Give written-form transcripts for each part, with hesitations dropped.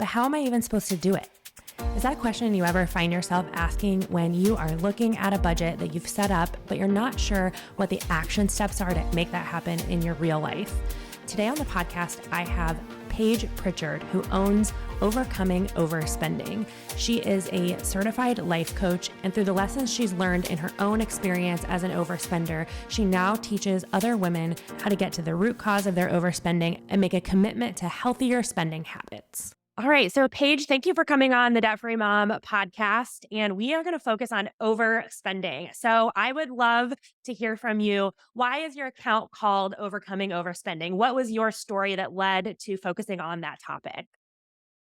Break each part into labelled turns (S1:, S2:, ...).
S1: how am I even supposed to do it? Is that a question you ever find yourself asking when you are looking at a budget that you've set up, but you're not sure what the action steps are to make that happen in your real life? Today on the podcast, I have Paige Pritchard, who owns Overcoming Overspending. She is a certified life coach, and through the lessons she's learned in her own experience as an overspender, she now teaches other women how to get to the root cause of their overspending and make a commitment to healthier spending habits. All right. So Paige, thank you for coming on the Debt Free Mom podcast. And we are going to focus on overspending. So I would love to hear from you. Why is your account called Overcoming Overspending? What was your story that led to focusing on that topic?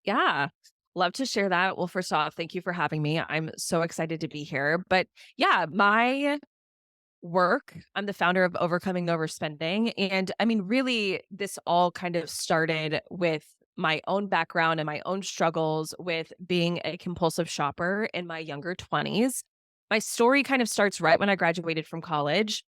S2: Yeah, love to share that. Well, first off, thank you for having me. I'm so excited to be here. But yeah, my work, I'm the founder of Overcoming Overspending. And I mean, really, this all kind of started with my own background and my own struggles with being a compulsive shopper in my younger 20s. My story kind of starts right when I graduated from college.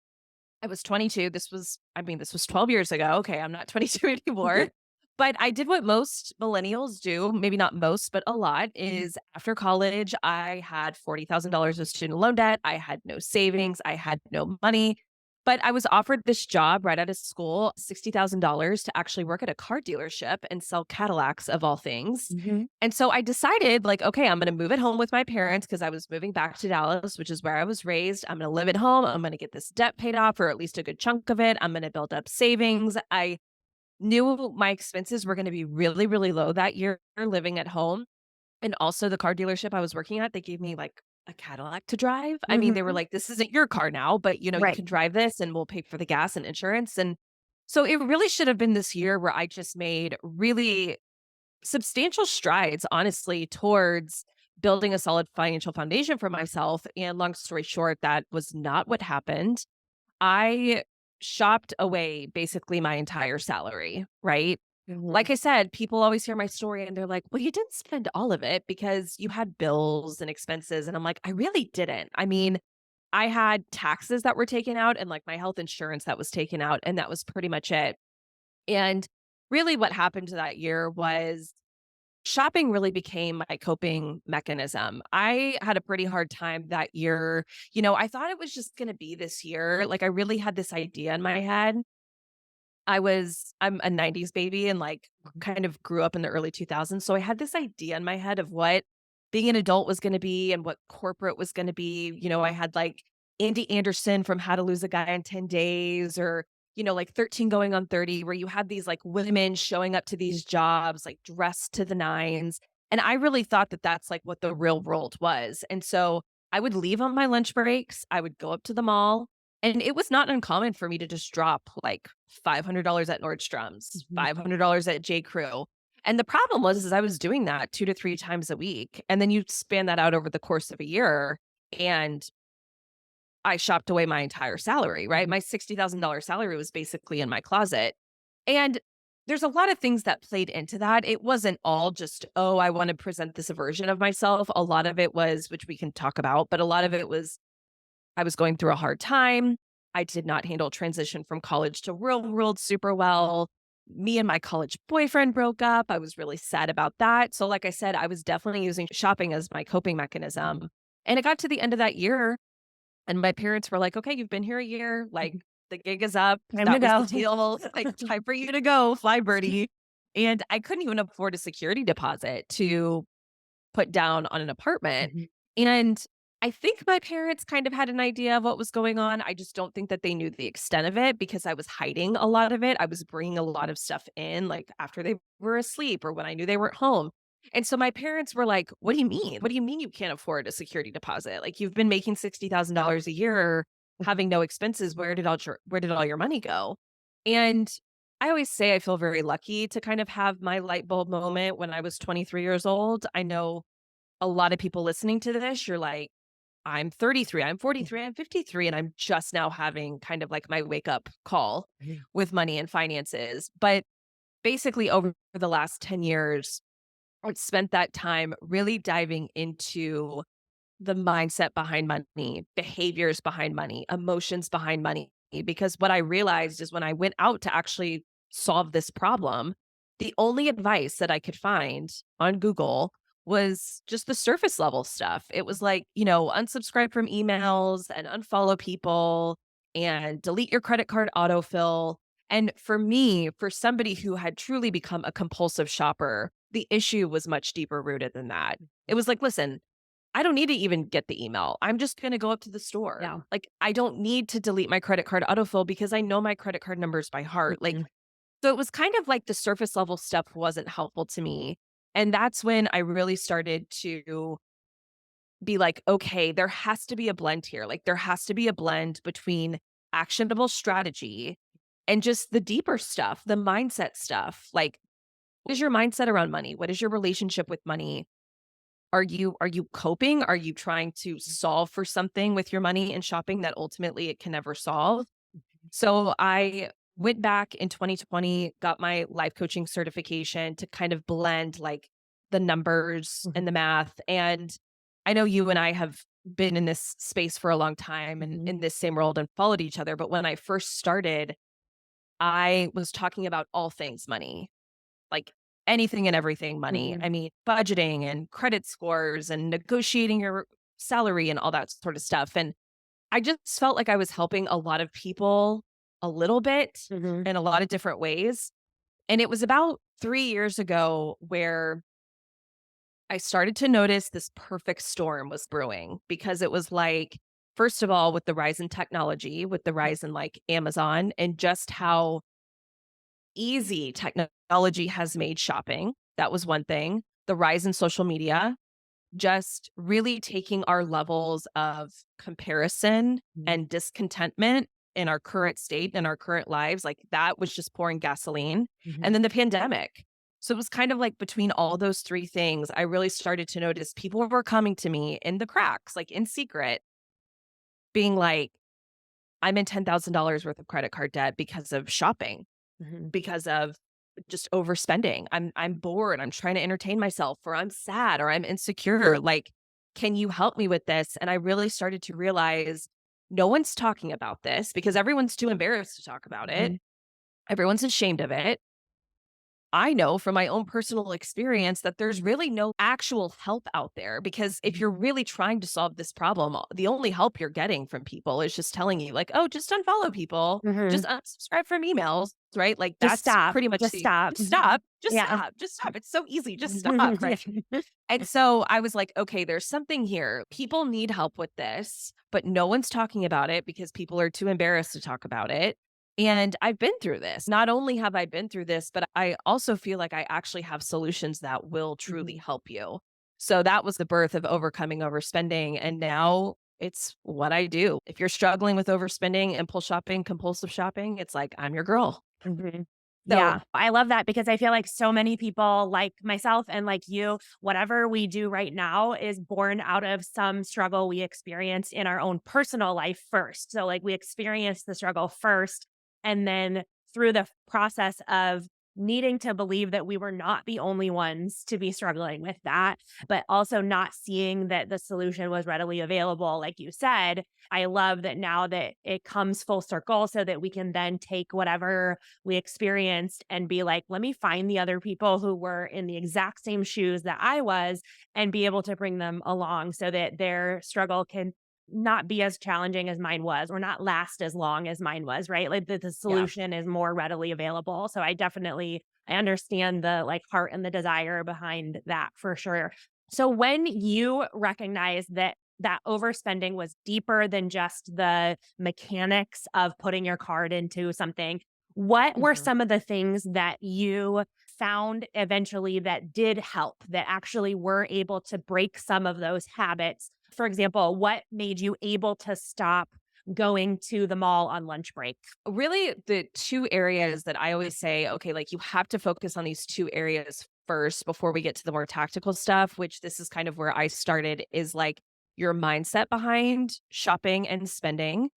S2: I was 22. This was 12 years ago. Okay, I'm not 22 anymore. But I did what most millennials do, maybe not most, but a lot, is after college, I had $40,000 of student loan debt. I had no savings. I had no money. But I was offered this job right out of school, $60,000 to actually work at a car dealership and sell Cadillacs of all things. And so I decided, like, okay, I'm going to move at home with my parents because I was moving back to Dallas, which is where I was raised. I'm going to live at home. I'm going to get this debt paid off, or at least a good chunk of it. I'm going to build up savings. I knew my expenses were going to be really, really low that year living at home. And also the car dealership I was working at, they gave me like a Cadillac to drive. I mean, they were like, this isn't your car now, but you
S1: Right.
S2: can drive this and we'll pay for the gas and insurance. And so it really should have been this year where I just made really substantial strides, honestly, towards building a solid financial foundation for myself. And long story short, that was not what happened. I shopped away basically my entire salary, right? Like I said, people always hear my story and they're like, well, you didn't spend all of it because you had bills and expenses. And I'm like, I really didn't. I mean, I had taxes that were taken out and like my health insurance that was taken out. And that was pretty much it. And really what happened to that year was shopping really became my coping mechanism. I had a pretty hard time that year. I thought it was just going to be this year. Like I really had this idea in my head. I'm a 90s baby and like kind of grew up in the early 2000s. So I had this idea in my head of what being an adult was going to be and what corporate was going to be. I had like Andy Anderson from How to Lose a Guy in 10 Days, or like 13 Going on 30, where you had these like women showing up to these jobs, like dressed to the nines. And I really thought that that's like what the real world was. And so I would leave on my lunch breaks. I would go up to the mall. And it was not uncommon for me to just drop like $500 at Nordstrom's, $500 at J. Crew. And the problem was, is I was doing that 2 to 3 times a week. And then you span that out over the course of a year. And I shopped away my entire salary, right? My $60,000 salary was basically in my closet. And there's a lot of things that played into that. It wasn't all just, oh, I want to present this version of myself. A lot of it was, which we can talk about, but a lot of it was I was going through a hard time. I did not handle transition from college to real world super well. Me and my college boyfriend broke up. I was really sad about that. So like I said, I was definitely using shopping as my coping mechanism. And it got to the end of that year and my parents were like, okay, you've been here a year. Like the gig is up.
S1: Time
S2: That
S1: to
S2: was the deal. Like time for you to go, fly birdie. And I couldn't even afford a security deposit to put down on an apartment. And I think my parents kind of had an idea of what was going on. I just don't think that they knew the extent of it because I was hiding a lot of it. I was bringing a lot of stuff in, like after they were asleep or when I knew they weren't home. And so my parents were like, what do you mean? What do you mean you can't afford a security deposit? Like you've been making $60,000 a year, having no expenses. Where did all your money go? And I always say I feel very lucky to kind of have my light bulb moment when I was 23 years old. I know a lot of people listening to this, you're like, I'm 33, I'm 43, I'm 53, and I'm just now having kind of like my wake up call with money and finances. But basically, over the last 10 years, I've spent that time really diving into the mindset behind money, behaviors behind money, emotions behind money. Because what I realized is when I went out to actually solve this problem, the only advice that I could find on Google was just the surface level stuff. It was like, unsubscribe from emails and unfollow people and delete your credit card autofill. And for me, for somebody who had truly become a compulsive shopper, the issue was much deeper rooted than that. It was like, listen, I don't need to even get the email. I'm just going to go up to the store.
S1: Yeah.
S2: Like, I don't need to delete my credit card autofill because I know my credit card numbers by heart. Like,
S1: Mhm.
S2: so it was kind of like the surface level stuff wasn't helpful to me. And that's when I really started to be like, okay, there has to be a blend here. Like, there has to be a blend between actionable strategy and just the deeper stuff, the mindset stuff. Like, what is your mindset around money? What is your relationship with money? Are you coping? Are you trying to solve for something with your money and shopping that ultimately it can never solve? So I went back in 2020, got my life coaching certification to kind of blend like the numbers and
S1: Mhm.
S2: the math. And I know you and I have been in this space for a long time and
S1: Mhm.
S2: in this same world and followed each other. But when I first started, I was talking about all things money, like anything and everything money.
S1: Mhm.
S2: I mean, budgeting and credit scores and negotiating your salary and all that sort of stuff. And I just felt like I was helping a lot of people a little bit
S1: Mhm.
S2: in a lot of different ways. And it was about 3 years ago where I started to notice this perfect storm was brewing because it was like, first of all, with the rise in technology, with the rise in like Amazon and just how easy technology has made shopping. That was one thing. The rise in social media, just really taking our levels of comparison
S1: Mhm.
S2: and discontentment in our current state and our current lives, like that was just pouring gasoline. And
S1: Mhm.
S2: then the pandemic. So it was kind of like between all those three things, I really started to notice people were coming to me in the cracks, like in secret, being like, I'm in $10,000 worth of credit card debt because of shopping,
S1: Mhm.
S2: because of just overspending. I'm bored. I'm trying to entertain myself, or I'm sad, or I'm insecure. Like, can you help me with this? And I really started to realize no one's talking about this because everyone's too embarrassed to talk about it.
S1: Mhm.
S2: Everyone's ashamed of it. I know from my own personal experience that there's really no actual help out there because if
S1: Mhm.
S2: you're really trying to solve this problem, the only help you're getting from people is just telling you, like, oh, just unfollow people, just
S1: Mhm.
S2: unsubscribe from emails, right? Like,
S1: Just
S2: that's
S1: stop.
S2: pretty much
S1: Just
S2: the
S1: stop.
S2: just stop, just
S1: Yeah.
S2: stop, just stop. It's so easy. Just stop, right? And so I was like, okay, there's something here. People need help with this, but no one's talking about it because people are too embarrassed to talk about it. And I've been through this. Not only have I been through this, but I also feel like I actually have solutions that will truly
S1: Mhm.
S2: help you. So that was the birth of overcoming overspending. And now it's what I do. If you're struggling with overspending, impulse shopping, compulsive shopping, it's like, I'm your girl.
S1: Mhm.
S2: So,
S1: Yeah, I love that because I feel like so many people like myself and like you, whatever we do right now is born out of some struggle we experienced in our own personal life first. So, like, we experienced the struggle first. And then through the process of needing to believe that we were not the only ones to be struggling with that, but also not seeing that the solution was readily available, like you said. I love that now that it comes full circle so that we can then take whatever we experienced and be like, let me find the other people who were in the exact same shoes that I was and be able to bring them along so that their struggle can not be as challenging as mine was or not last as long as mine was, right? Like the
S2: yeah.
S1: solution is more readily available. So I understand the like heart and the desire behind that for sure. So when you recognize that overspending was deeper than just the mechanics of putting your card into something, what were
S2: Mhm.
S1: some of the things that you found eventually that did help, that actually were able to break some of those habits? For example, what made you able to stop going to the mall on lunch break?
S2: Really, the two areas that I always say, okay, like you have to focus on these two areas first before we get to the more tactical stuff, which this is kind of where I started, is like your mindset behind shopping and spending.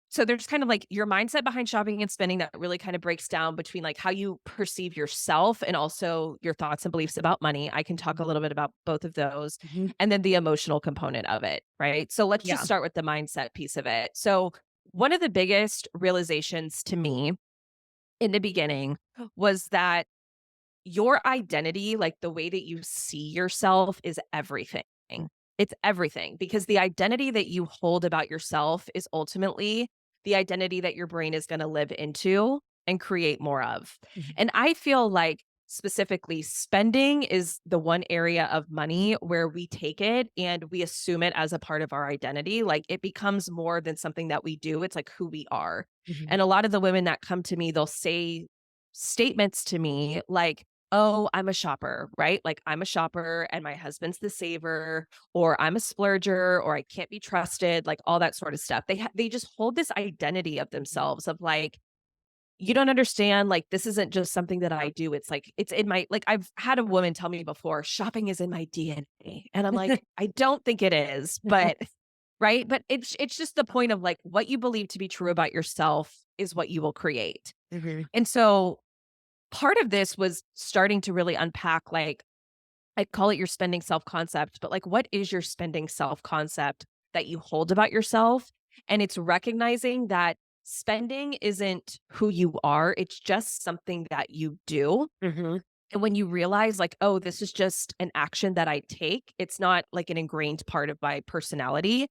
S2: So there's kind of like your mindset behind shopping and spending that really kind of breaks down between like how you perceive yourself and also your thoughts and beliefs about money. I can talk a little bit about both of those.
S1: Mhm.
S2: And then the emotional component of it, right? So let's just
S1: Yeah.
S2: start with the mindset piece of it. So one of the biggest realizations to me in the beginning was that your identity, like the way that you see yourself is everything. It's everything because the identity that you hold about yourself is ultimately the identity that your brain is going to live into and create more of.
S1: Mhm.
S2: And I feel like specifically spending is the one area of money where we take it and we assume it as a part of our identity. Like it becomes more than something that we do, it's like who we are.
S1: Mhm.
S2: And a lot of the women that come to me, they'll say statements to me like, oh, I'm a shopper, right? Like I'm a shopper and my husband's the saver, or I'm a splurger, or I can't be trusted, like all that sort of stuff. They just hold this identity of themselves of like, you don't understand, like this isn't just something that I do. It's like it's in my like I've had a woman tell me before, shopping is in my DNA. And I'm like, I don't think it is, but right? But it's just the point of like what you believe to be true about yourself is what you will create.
S1: Mhm.
S2: And so part of this was starting to really unpack like I call it your spending self concept, but like what is your spending self concept that you hold about yourself? And it's recognizing that spending isn't who you are, it's just something that you do.
S1: Mhm.
S2: And when you realize, like, oh, this is just an action that I take, it's not like an ingrained part of my personality,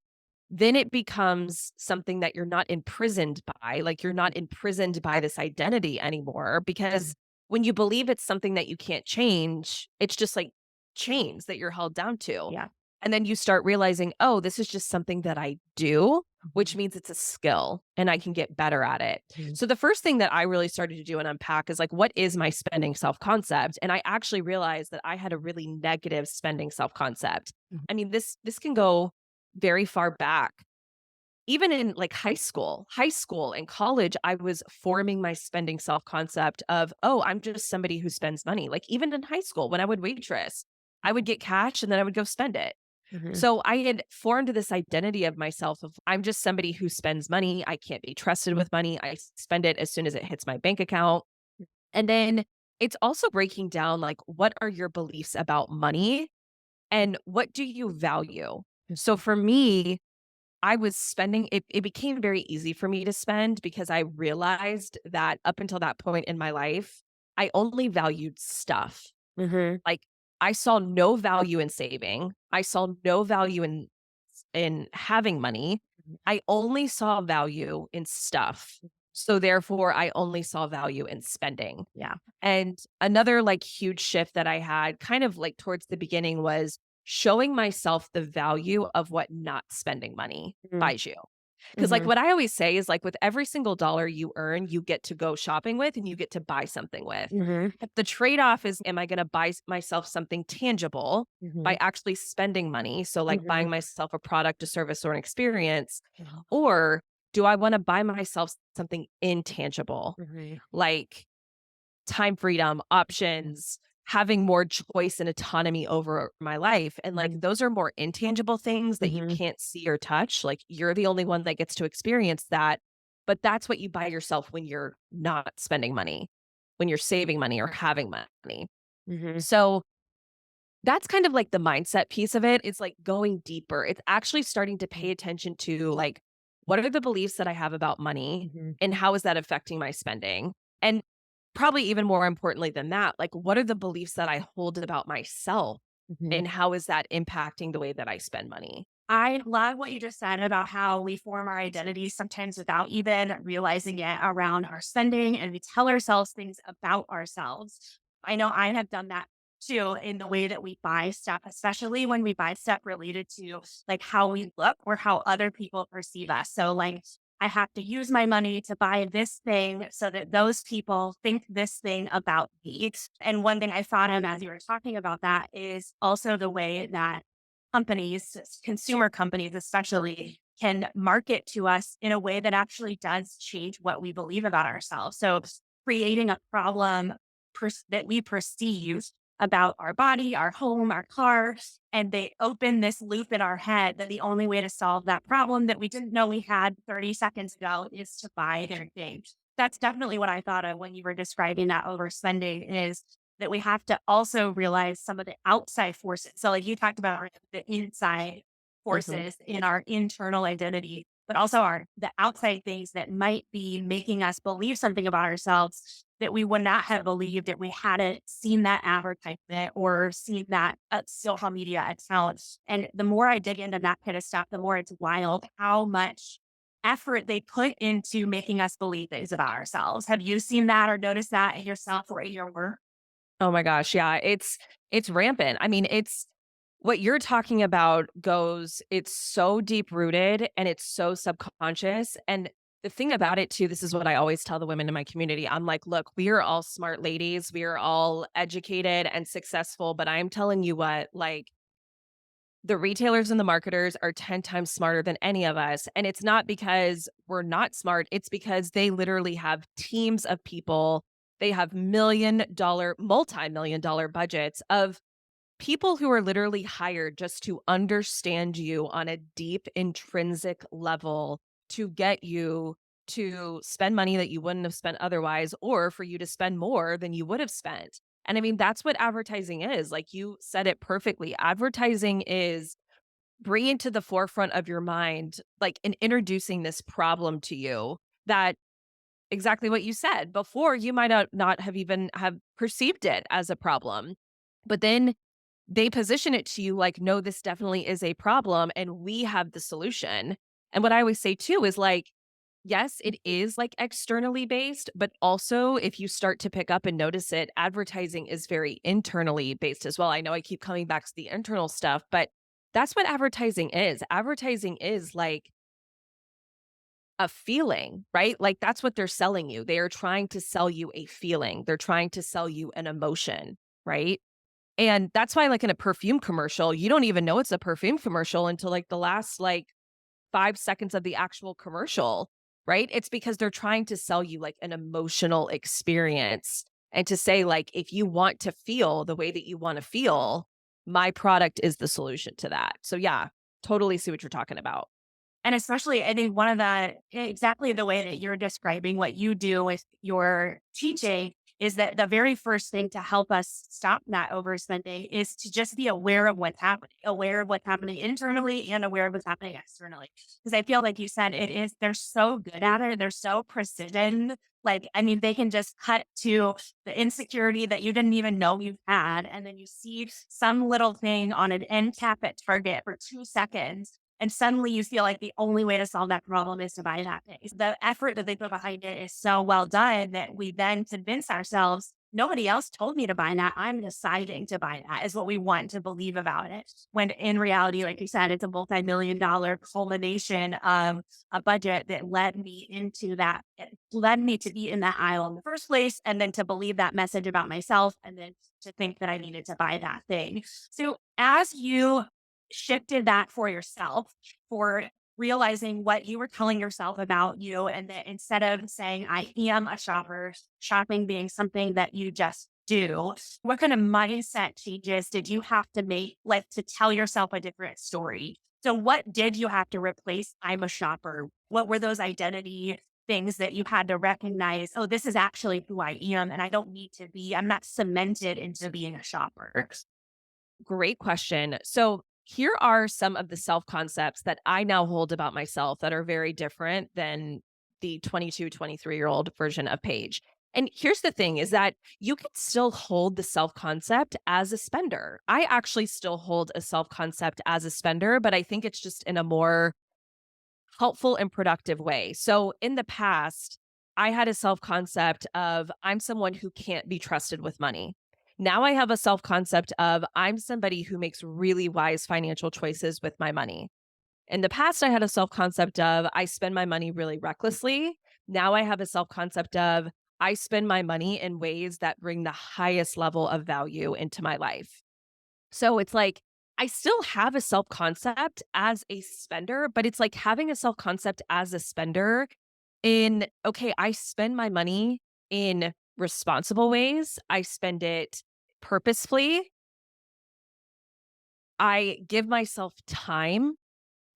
S2: then it becomes something that you're not imprisoned by. Like, you're not imprisoned by this identity anymore. Because when you believe it's something that you can't change, it's just like chains that you're held down to.
S1: Yeah.
S2: And then you start realizing, oh, this is just something that I do, which
S1: Mhm.
S2: means it's a skill and I can get better at it.
S1: Mhm.
S2: So the first thing that I really started to do and unpack is like, what is my spending self concept? And I actually realized that I had a really negative spending self concept.
S1: Mhm.
S2: I mean, this can go very far back. Even in like high school and college, I was forming my spending self concept of, oh, I'm just somebody who spends money. Like even in high school, when I would waitress, I would get cash and then I would go spend it.
S1: Mhm.
S2: So I had formed this identity of myself of I'm just somebody who spends money. I can't be trusted with money. I spend it as soon as it hits my bank account. And then it's also breaking down like what are your beliefs about money and what do you value? So for me, I was spending it became very easy for me to spend because I realized that up until that point in my life, I only valued stuff.
S1: Mhm.
S2: Like, I saw no value in saving. I saw no value in having money.
S1: Mhm.
S2: I only saw value in stuff. So therefore, I only saw value in spending.
S1: Yeah.
S2: And another like huge shift that I had kind of like towards the beginning was showing myself the value of what not spending money
S1: Mhm.
S2: buys you. Because, like,
S1: Mhm.
S2: what I always say is, like, with every single dollar you earn, you get to go shopping with and you get to buy something with.
S1: Mhm.
S2: The trade off is, am I going to buy myself something tangible by
S1: Mhm.
S2: actually spending money? So, like,
S1: Mhm.
S2: buying myself a product, a service, or an experience.
S1: Mhm.
S2: Or do I want to buy myself something intangible,
S1: Mhm.
S2: like time freedom, options, having more choice and autonomy over my life. And like
S1: Mhm.
S2: those are more intangible things that you
S1: Mhm.
S2: can't see or touch. Like you're the only one that gets to experience that. But that's what you buy yourself when you're not spending money, when you're saving money or having money.
S1: Mhm.
S2: So that's kind of like the mindset piece of it. It's like going deeper. It's actually starting to pay attention to like, what are the beliefs that I have about money
S1: Mhm.
S2: and how is that affecting my spending? And probably even more importantly than that, like, what are the beliefs that I hold about myself
S1: Mhm.
S2: and how is that impacting the way that I spend money?
S3: I love what you just said about how we form our identities sometimes without even realizing it around our spending, and we tell ourselves things about ourselves. I know I have done that too in the way that we buy stuff, especially when we buy stuff related to like how we look or how other people perceive us. So, like, I have to use my money to buy this thing so that those people think this thing about me. And one thing I thought of as you were talking about that is also the way that companies, consumer companies especially, can market to us in a way that actually does change what we believe about ourselves. So, creating a problem that we perceive about our body, our home, our car, and they open this loop in our head that the only way to solve that problem that we didn't know we had 30 seconds ago is to buy their thing. That's definitely what I thought of when you were describing that overspending is that we have to also realize some of the outside forces. So, like you talked about the inside
S1: Mhm.
S3: forces in our internal identity, but also the outside things that might be making us believe something about ourselves that we would not have believed if we hadn't seen that advertisement or seen that social media account. And the more I dig into that kind of stuff, the more it's wild how much effort they put into making us believe things about ourselves. Have you seen that or noticed that in yourself or in your work?
S2: Oh my gosh, yeah, it's rampant. I mean, it's what you're talking about goes it's so deep rooted and it's so subconscious. And the thing about it too, this is what I always tell the women in my community. I'm like, look, we are all smart ladies. We are all educated and successful, but I'm telling you what, like the retailers and the marketers are 10 times smarter than any of us. And it's not because we're not smart, it's because they literally have teams of people. They have $1 million, multi-million dollar budgets of people who are literally hired just to understand you on a deep intrinsic level to get you to spend money that you wouldn't have spent otherwise, or for you to spend more than you would have spent. And I mean, that's what advertising is. Like you said it perfectly. Advertising is bringing to the forefront of your mind, like, and introducing this problem to you that exactly what you said before, you might not have even have perceived it as a problem. But then they position it to you like, no, this definitely is a problem and we have the solution. And what I always say too is like, yes, it is like externally based, but also if you start to pick up and notice it, advertising is very internally based as well. I know I keep coming back to the internal stuff, but that's what advertising is. Advertising is like a feeling, right? Like that's what they're selling you. They are trying to sell you a feeling. They're trying to sell you an emotion, right? And that's why, like in a perfume commercial, you don't even know it's a perfume commercial until like the last like 5 seconds of the actual commercial, right? It's because they're trying to sell you like an emotional experience and to say, like, if you want to feel the way that you want to feel, my product is the solution to that. So, yeah, totally see what you're talking about.
S3: And especially, I think one of the exactly the way that you're describing what you do with your teaching is that the very first thing to help us stop that overspending is to just be aware of what's happening internally and aware of what's happening externally. Because I feel like you said they're so good at it. They're so precision. Like, I mean, they can just cut to the insecurity that you didn't even know you had. And then you see some little thing on an end cap at Target for 2 seconds and suddenly you feel like the only way to solve that problem is to buy that thing. The effort that they put behind it is so well done that we then convince ourselves, nobody else told me to buy that. I'm deciding to buy that is what we want to believe about it. When in reality, like you said, it's a multi-million dollar culmination of a budget that led me into that, it led me to be in that aisle in the first place. And then to believe that message about myself and then to think that I needed to buy that thing. So as you shifted that for yourself, for realizing what you were telling yourself about you, and that instead of saying, I am a shopper, shopping being something that you just do, what kind of mindset changes did you have to make, like to tell yourself a different story? So, what did you have to replace I'm a shopper? What were those identity things that you had to recognize? Oh, this is actually who I am, and I don't need to be, I'm not cemented into being a shopper.
S2: Great question. So, here are some of the self concepts that I now hold about myself that are very different than the 22, 23-year-old version of Paige. And here's the thing is that you can still hold the self concept as a spender. I actually still hold a self concept as a spender, but I think it's just in a more helpful and productive way. So in the past, I had a self concept of I'm someone who can't be trusted with money. Now I have a self concept of I'm somebody who makes really wise financial choices with my money. In the past, I had a self concept of I spend my money really recklessly. Now I have a self concept of I spend my money in ways that bring the highest level of value into my life. So it's like I still have a self concept as a spender, but it's like having a self concept as a spender in, okay, I spend my money in responsible ways. I spend it purposefully. I give myself time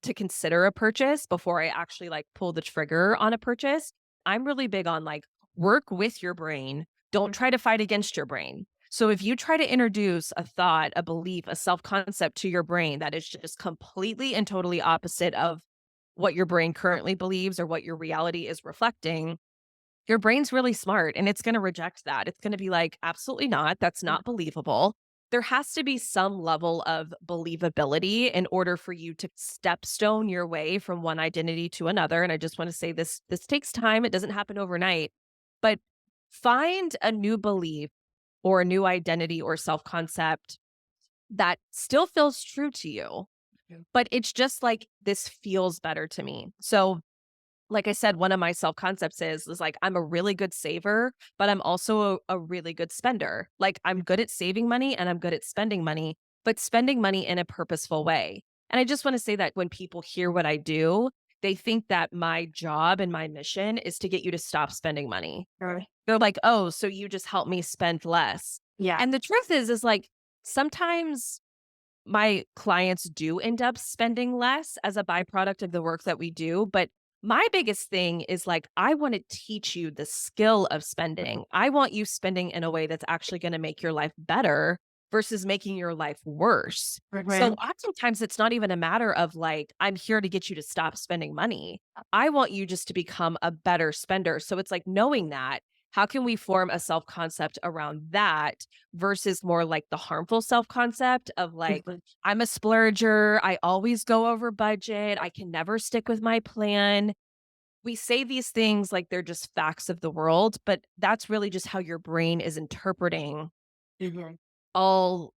S2: to consider a purchase before I actually like pull the trigger on a purchase. I'm really big on like work with your brain. Don't try to fight against your brain. So if you try to introduce a thought, a belief, a self-concept to your brain that is just completely and totally opposite of what your brain currently believes or what your reality is reflecting, Your brain's really smart and it's going to reject that. It's going to be like, absolutely not. That's not believable. There has to be some level of believability in order for you to stepstone your way from one identity to another. And I just want to say this takes time. It doesn't happen overnight, but find a new belief or a new identity or self-concept that still feels true to you, but it's just like, this feels better to me. So like I said, one of my self-concepts is like, I'm a really good saver, but I'm also a really good spender. Like I'm good at saving money and I'm good at spending money, but spending money in a purposeful way. And I just want to say that when people hear what I do, they think that my job and my mission is to get you to stop spending money.
S3: Sure.
S2: They're like, oh, so you just help me spend less.
S3: Yeah.
S2: And the truth is like, sometimes my clients do end up spending less as a byproduct of the work that we do. But my biggest thing is like, I want to teach you the skill of spending. I want you spending in a way that's actually going to make your life better versus making your life worse. So oftentimes it's not even a matter of like, I'm here to get you to stop spending money. I want you just to become a better spender. So it's like, knowing that, how can we form a self-concept around that versus more like the harmful self-concept of like, I'm a splurger, I always go over budget, I can never stick with my plan. We say these things like they're just facts of the world, but that's really just how your brain is interpreting all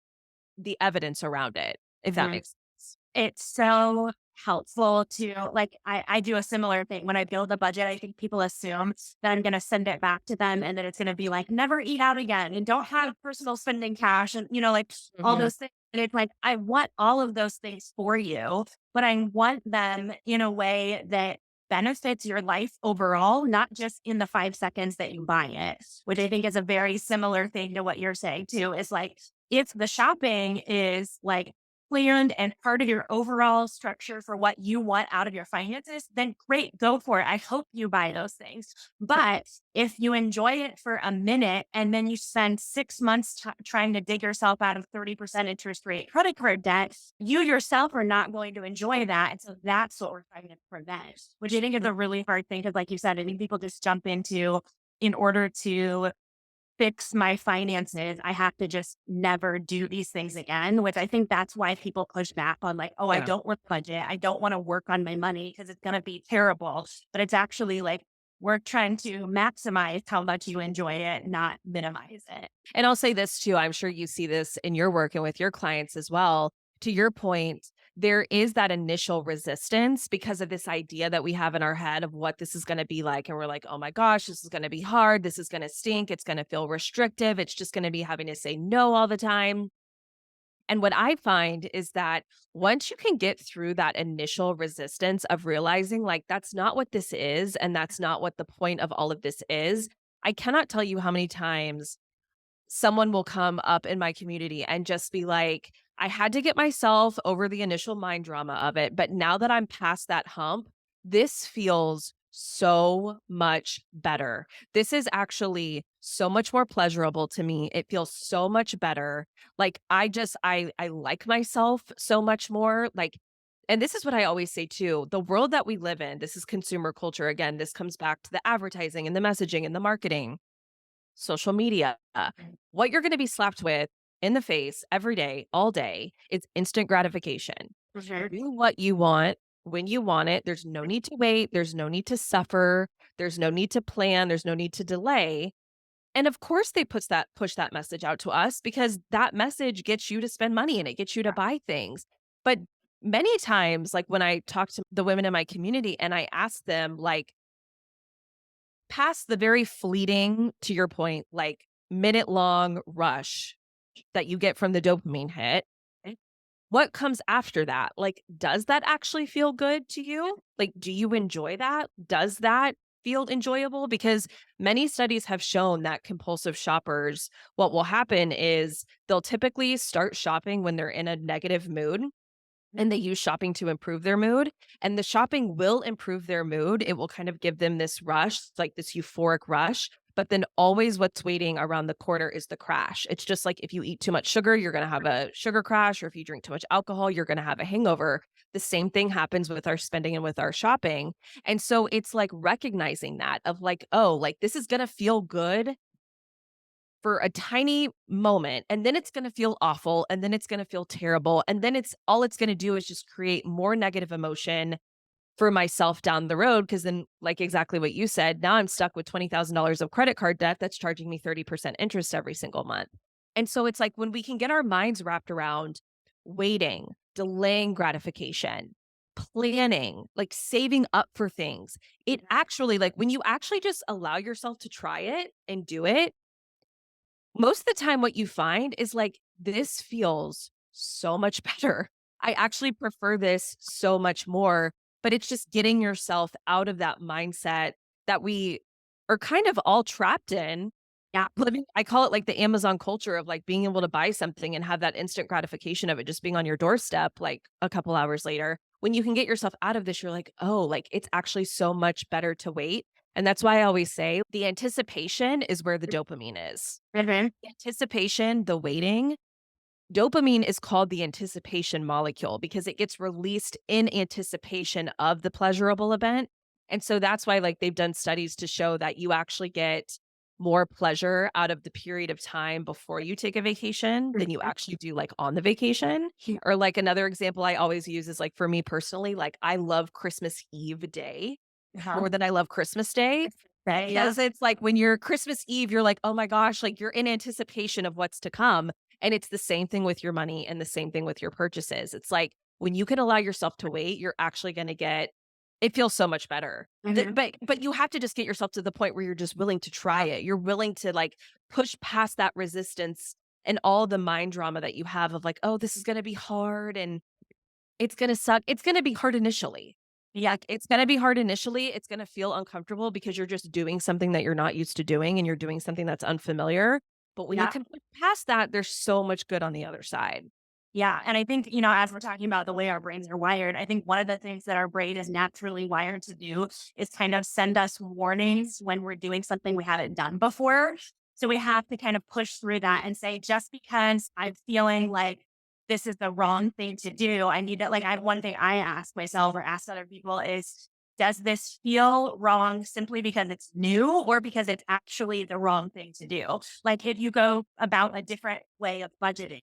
S2: the evidence around it, if that makes sense.
S3: It's so helpful to like, I do a similar thing when I build a budget. I think people assume that I'm going to send it back to them and that it's going to be like, never eat out again and don't have personal spending cash and, like all those things. And it's like, I want all of those things for you, but I want them in a way that benefits your life overall, not just in the 5 seconds that you buy it, which I think is a very similar thing to what you're saying too, is like, if the shopping is like planned and part of your overall structure for what you want out of your finances, then great, go for it. I hope you buy those things. But if you enjoy it for a minute and then you spend 6 months trying to dig yourself out of 30% interest rate credit card debt, you yourself are not going to enjoy that. And so that's what we're trying to prevent, which I think is a really hard thing. Because like you said, I think people just jump into, in order to fix my finances, I have to just never do these things again, which I think that's why people push back on like, oh, I don't want to budget. I don't want to work on my money because it's going to be terrible. But it's actually like, we're trying to maximize how much you enjoy it, not minimize it.
S2: And I'll say this too, I'm sure you see this in your work and with your clients as well. To your point, there is that initial resistance because of this idea that we have in our head of what this is going to be like. And we're like, oh my gosh, this is going to be hard. This is going to stink. It's going to feel restrictive. It's just going to be having to say no all the time. And what I find is that once you can get through that initial resistance of realizing like, that's not what this is, and that's not what the point of all of this is, I cannot tell you how many times someone will come up in my community and just be like, I had to get myself over the initial mind drama of it. But now that I'm past that hump, this feels so much better. This is actually so much more pleasurable to me. It feels so much better. Like I like myself so much more. Like, and this is what I always say too, the world that we live in, this is consumer culture. Again, this comes back to the advertising and the messaging and the marketing, social media. What you're going to be slapped with in the face every day, all day, is instant gratification. Do what you want when you want it. There's no need to wait. There's no need to suffer. There's no need to plan. There's no need to delay. And of course they push that message out to us because that message gets you to spend money and it gets you to buy things. But many times, like when I talk to the women in my community and I ask them, like, past the very fleeting, to your point, like minute long rush that you get from the dopamine hit, what comes after that? Like, does that actually feel good to you? Like, do you enjoy that? Does that feel enjoyable? Because many studies have shown that compulsive shoppers, what will happen is they'll typically start shopping when they're in a negative mood. And they use shopping to improve their mood. And the shopping will improve their mood. It will kind of give them this rush, like this euphoric rush. But then always what's waiting around the corner is the crash. It's just like if you eat too much sugar, you're going to have a sugar crash, or if you drink too much alcohol, you're going to have a hangover. The same thing happens with our spending and with our shopping. And so it's like recognizing that of like, oh, like this is going to feel good for a tiny moment, and then it's going to feel awful, and then it's going to feel terrible, and then it's going to do is just create more negative emotion for myself down the road, because then, like exactly what you said, now I'm stuck with $20,000 of credit card debt that's charging me 30% interest every single month. And so it's like when we can get our minds wrapped around waiting, delaying gratification, planning, like saving up for things, it actually, like when you actually just allow yourself to try it and do it, most of the time what you find is like, this feels so much better. I actually prefer this so much more, but it's just getting yourself out of that mindset that we are kind of all trapped in.
S3: Yeah.
S2: Living, I call it like the Amazon culture of like being able to buy something and have that instant gratification of it just being on your doorstep like a couple hours later. When you can get yourself out of this, you're like, oh, like it's actually so much better to wait. And that's why I always say the anticipation is where the dopamine is.
S3: Mhm.
S2: The anticipation, the waiting, dopamine is called the anticipation molecule because it gets released in anticipation of the pleasurable event. And so that's why like they've done studies to show that you actually get more pleasure out of the period of time before you take a vacation than you actually do like on the vacation. Or like another example I always use is like for me personally, like I love Christmas Eve day
S3: Uh-huh.
S2: more than I love Christmas Day.
S3: Right. Yeah.
S2: Because it's like when you're Christmas Eve, you're like, oh my gosh, like you're in anticipation of what's to come. And it's the same thing with your money and the same thing with your purchases. It's like when you can allow yourself to wait, you're actually going to get, it feels so much better.
S3: Mhm.
S2: But you have to just get yourself to the point where you're just willing to try it. You're willing to like push past that resistance and all the mind drama that you have of like, oh, this is going to be hard and it's going to suck. It's going to be hard initially.
S3: Yeah.
S2: It's gonna be hard initially. It's gonna feel uncomfortable because you're just doing something that you're not used to doing and you're doing something that's unfamiliar. But when you
S3: Yeah.
S2: can put past that, there's so much good on the other side.
S3: Yeah. And I think, as we're talking about the way our brains are wired, I think one of the things that our brain is naturally wired to do is kind of send us warnings when we're doing something we haven't done before. So we have to kind of push through that and say, just because I'm feeling like this is the wrong thing to do, I need to, like, one thing I ask myself or ask other people is, does this feel wrong simply because it's new or because it's actually the wrong thing to do? Like if you go about a different way of budgeting,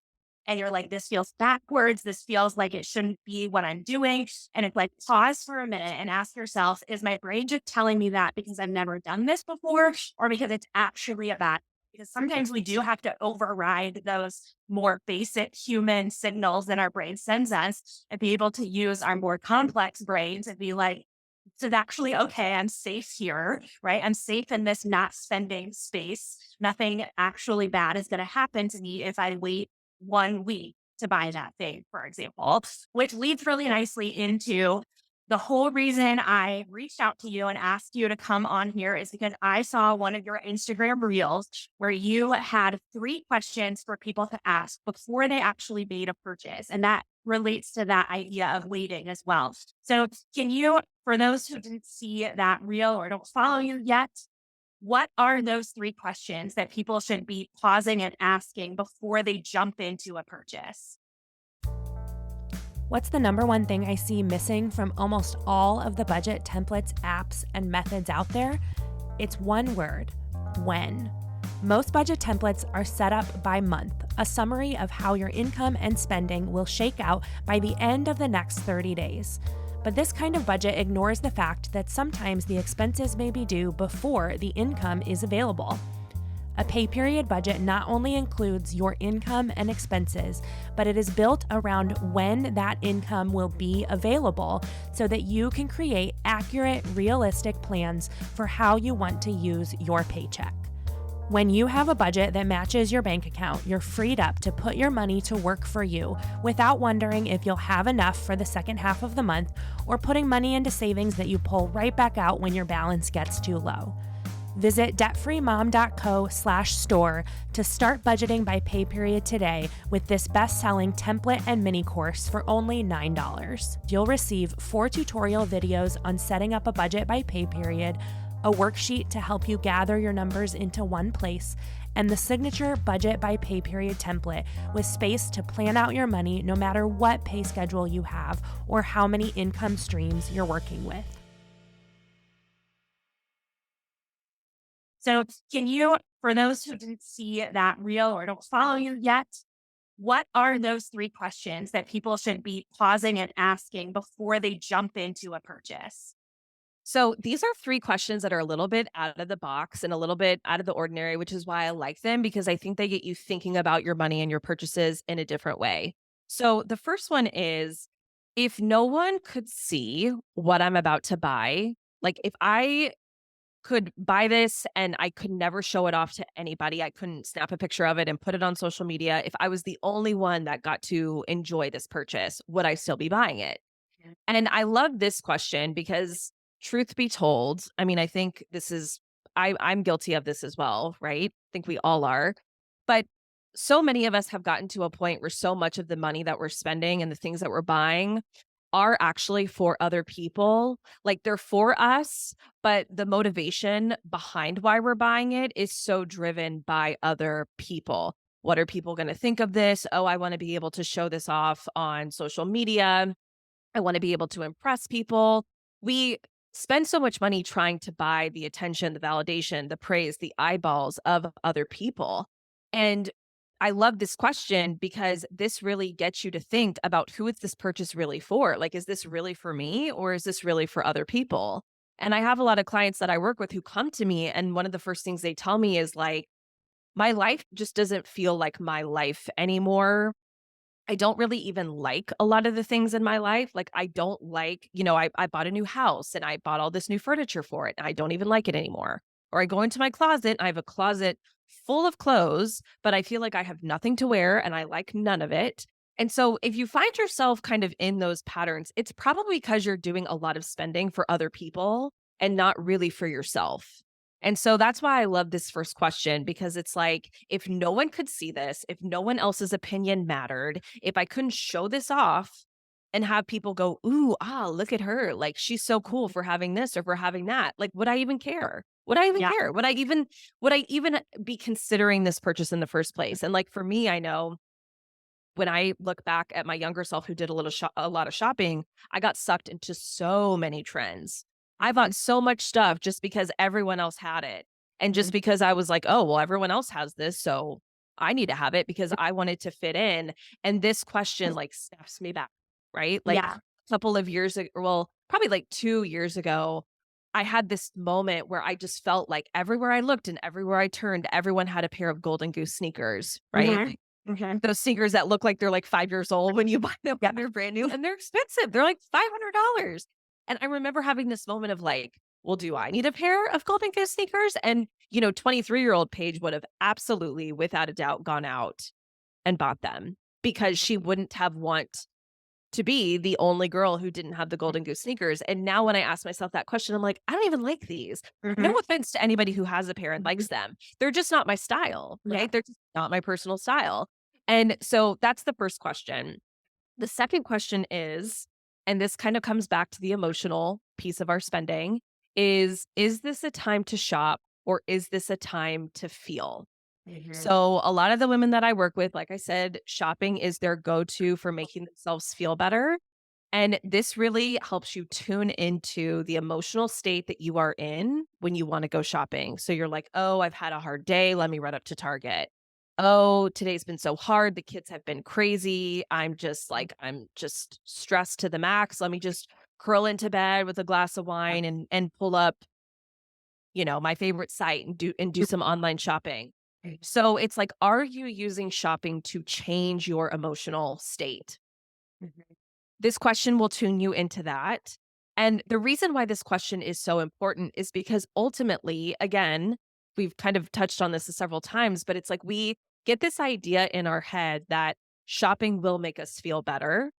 S3: and you're like, this feels backwards. This feels like it shouldn't be what I'm doing. And it's like, pause for a minute and ask yourself, is my brain just telling me that because I've never done this before or because it's actually a bad? Because sometimes we do have to override those more basic human signals that our brain sends us and be able to use our more complex brains and be like, so it's actually okay. I'm safe here, right? I'm safe in this not spending space. Nothing actually bad is going to happen to me if I wait 1 week to buy that thing, for example, which leads really nicely into the whole reason I reached out to you and asked you to come on here is because I saw one of your Instagram reels where you had 3 questions for people to ask before they actually made a purchase. And that relates to that idea of waiting as well. So can you, for those who didn't see that reel or don't follow you yet, what are those 3 questions that people should be pausing and asking before they jump into a purchase?
S1: What's the number one thing I see missing from almost all of the budget templates, apps, and methods out there? It's one word: when. Most budget templates are set up by month, a summary of how your income and spending will shake out by the end of the next 30 days. But this kind of budget ignores the fact that sometimes the expenses may be due before the income is available. A pay period budget not only includes your income and expenses, but it is built around when that income will be available so that you can create accurate, realistic plans for how you want to use your paycheck. When you have a budget that matches your bank account, you're freed up to put your money to work for you without wondering if you'll have enough for the second half of the month or putting money into savings that you pull right back out when your balance gets too low. Visit debtfreemom.co/store to start budgeting by pay period today with this best-selling template and mini course for only $9. You'll receive 4 tutorial videos on setting up a budget by pay period, a worksheet to help you gather your numbers into one place, and the signature budget by pay period template with space to plan out your money no matter what pay schedule you have or how many income streams you're working with.
S3: So can you, for those who didn't see that reel or don't follow you yet, what are those 3 questions that people should be pausing and asking before they jump into a purchase?
S2: So these are 3 questions that are a little bit out of the box and a little bit out of the ordinary, which is why I like them, because I think they get you thinking about your money and your purchases in a different way. So the first one is, if no one could see what I'm about to buy, like if I could buy this and I could never show it off to anybody, I couldn't snap a picture of it and put it on social media. If I was the only one that got to enjoy this purchase, would I still be buying it? And I love this question because, truth be told, I mean, I think this is, I'm guilty of this as well, right? I think we all are. But so many of us have gotten to a point where so much of the money that we're spending and the things that we're buying are actually for other people. Like they're for us, but the motivation behind why we're buying it is so driven by other people. What are people going to think of this? Oh, I want to be able to show this off on social media. I want to be able to impress people. We spend so much money trying to buy the attention, the validation, the praise, the eyeballs of other people. And I love this question because this really gets you to think about, who is this purchase really for? Like, is this really for me or is this really for other people? And I have a lot of clients that I work with who come to me, and one of the first things they tell me is like, my life just doesn't feel like my life anymore. I don't really even like a lot of the things in my life. Like, I don't like, I bought a new house and I bought all this new furniture for it. And I don't even like it anymore. Or I go into my closet, I have a closet full of clothes, but I feel like I have nothing to wear and I like none of it. And so if you find yourself kind of in those patterns, it's probably because you're doing a lot of spending for other people and not really for yourself. And so that's why I love this first question, because it's like, if no one could see this, if no one else's opinion mattered, if I couldn't show this off and have people go, ooh, look at her. Like, she's so cool for having this or for having that. Like, would I even care? Would I even
S3: Yeah.
S2: care? Would I even be considering this purchase in the first place? And like, for me, I know when I look back at my younger self who did a lot of shopping, I got sucked into so many trends. I bought so much stuff just because everyone else had it. And just because I was like, oh, well, everyone else has this, so I need to have it because I wanted to fit in. And this question like snaps me back, right? Like
S3: Yeah.
S2: a couple of years ago, well, probably like 2 years ago, I had this moment where I just felt like everywhere I looked and everywhere I turned, everyone had a pair of Golden Goose sneakers, right?
S3: Mhm. Okay.
S2: Those sneakers that look like they're like 5 years old when you buy them when they're brand new, and they're expensive. They're like $500. And I remember having this moment of like, well, do I need a pair of Golden Goose sneakers? And, 23-year-old Paige would have absolutely, without a doubt, gone out and bought them because she wouldn't have want to be the only girl who didn't have the Golden Goose sneakers. And now when I ask myself that question, I'm like, I don't even like these. No
S3: Mhm.
S2: offense to anybody who has a pair and likes them. They're just not my style,
S3: Yeah.
S2: right? They're just not my personal style. And so that's the first question. The second question is, and this kind of comes back to the emotional piece of our spending, is this a time to shop or is this a time to feel?
S3: Mhm.
S2: So a lot of the women that I work with, like I said, shopping is their go-to for making themselves feel better. And this really helps you tune into the emotional state that you are in when you want to go shopping. So you're like, oh, I've had a hard day. Let me run up to Target. Oh, today's been so hard. The kids have been crazy. I'm just stressed to the max. Let me just curl into bed with a glass of wine and pull up, my favorite site and do some online shopping. So it's like, are you using shopping to change your emotional state?
S3: Mhm.
S2: This question will tune you into that. And the reason why this question is so important is because ultimately, again, we've kind of touched on this several times, but it's like we get this idea in our head that shopping will make us feel better.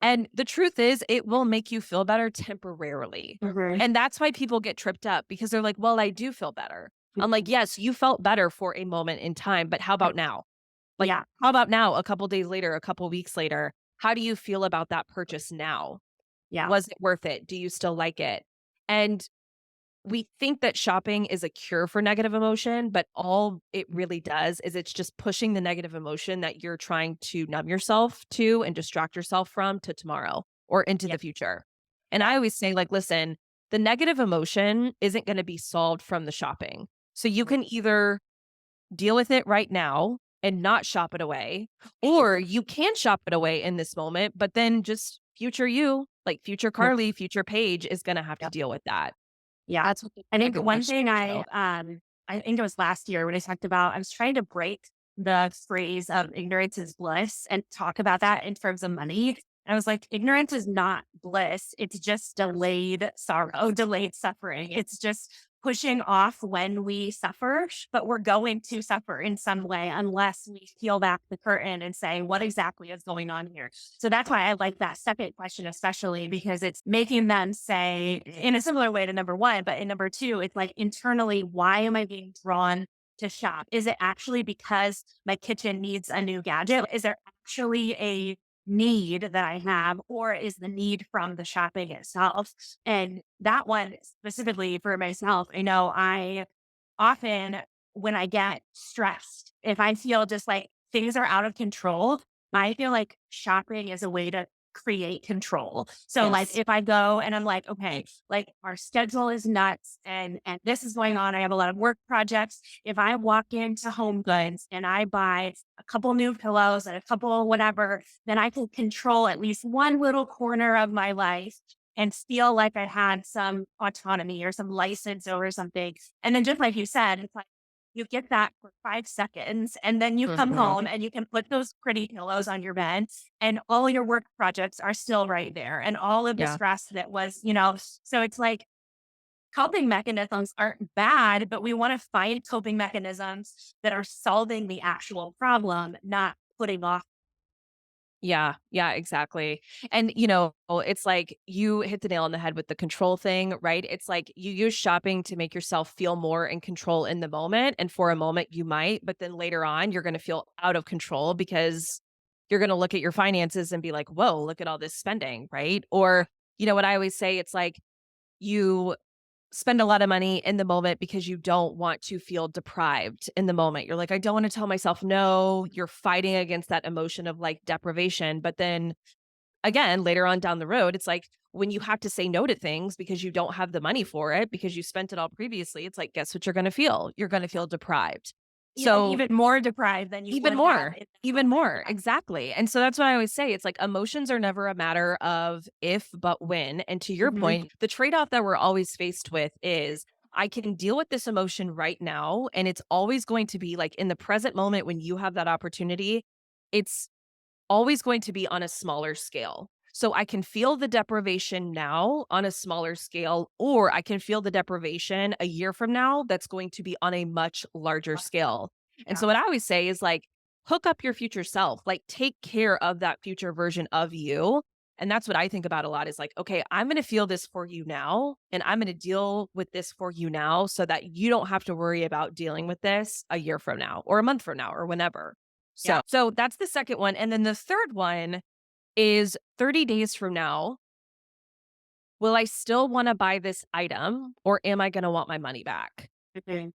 S2: And the truth is, it will make you feel better temporarily.
S3: Mhm.
S2: And that's why people get tripped up because they're like, well, I do feel better. I'm like, yes, you felt better for a moment in time, but how about now? Like,
S3: Yeah.
S2: how about now, a couple days later, a couple weeks later? How do you feel about that purchase now?
S3: Yeah.
S2: Was it worth it? Do you still like it? And we think that shopping is a cure for negative emotion, but all it really does is it's just pushing the negative emotion that you're trying to numb yourself to and distract yourself from to tomorrow or into
S3: Yeah.
S2: the future. And I always say, like, listen, the negative emotion isn't going to be solved from the shopping. So you can either deal with it right now and not shop it away, or you can shop it away in this moment, but then just future you, like future
S3: Yeah.
S2: Carly, future Paige is going to have to
S3: Yep.
S2: deal with that.
S3: Yeah.
S2: That's what the
S3: I think
S2: second
S3: one
S2: question
S3: thing
S2: is, though.
S3: I think it was last year when I talked about, I was trying to break the phrase of ignorance is bliss and talk about that in terms of money. And I was like, ignorance is not bliss. It's just delayed sorrow, delayed suffering. It's just pushing off when we suffer, but we're going to suffer in some way unless we peel back the curtain and say, what exactly is going on here? So that's why I like that second question, especially because it's making them say in a similar way to number one, but in number two, it's like internally, why am I being drawn to shop? Is it actually because my kitchen needs a new gadget? Is there actually a need that I have, or is the need from the shopping itself? And that one specifically for myself, I know I often, when I get stressed, if I feel just like things are out of control, I feel like shopping is a way to create control. So like
S2: Yes.
S3: if I go and I'm like, okay, like our schedule is nuts and this is going on. I have a lot of work projects. If I walk into Home Goods and I buy a couple new pillows and a couple whatever, then I can control at least one little corner of my life and feel like I had some autonomy or some license over something. And then just like you said, it's like you get that for 5 seconds and then you come
S2: Mhm.
S3: home and you can put those pretty pillows on your bed and all your work projects are still right there. And all of the
S2: Yeah.
S3: stress that was, so it's like coping mechanisms aren't bad, but we want to find coping mechanisms that are solving the actual problem, not putting off.
S2: Yeah. Yeah, exactly. And, it's like you hit the nail on the head with the control thing, right? It's like you use shopping to make yourself feel more in control in the moment. And for a moment, you might, but then later on, you're going to feel out of control because you're going to look at your finances and be like, whoa, look at all this spending, right? Or, what I always say, it's like you spend a lot of money in the moment because you don't want to feel deprived in the moment. You're like, I don't want to tell myself no. You're fighting against that emotion of like deprivation. But then again, later on down the road, it's like when you have to say no to things because you don't have the money for it because you spent it all previously, it's like, guess what you're going to feel? You're going to feel deprived.
S3: And
S2: So
S3: even more deprived than you
S2: even
S3: would have
S2: more,
S3: in the
S2: even
S3: moment.
S2: more. Exactly. And so that's what I always say. It's like emotions are never a matter of if, but when. And to your
S3: Mhm.
S2: point, the trade off that we're always faced with is I can deal with this emotion right now. And it's always going to be like in the present moment when you have that opportunity, it's always going to be on a smaller scale. So I can feel the deprivation now on a smaller scale, or I can feel the deprivation a year from now that's going to be on a much larger scale. And
S3: Yeah.
S2: so what I always say is like, hook up your future self, like take care of that future version of you. And that's what I think about a lot is like, okay, I'm going to feel this for you now, and I'm going to deal with this for you now so that you don't have to worry about dealing with this a year from now or a month from now or whenever.
S3: Yeah.
S2: So that's the second one. And then the third one is 30 days from now, will I still want to buy this item or am I going to want my money back?
S3: Mhm.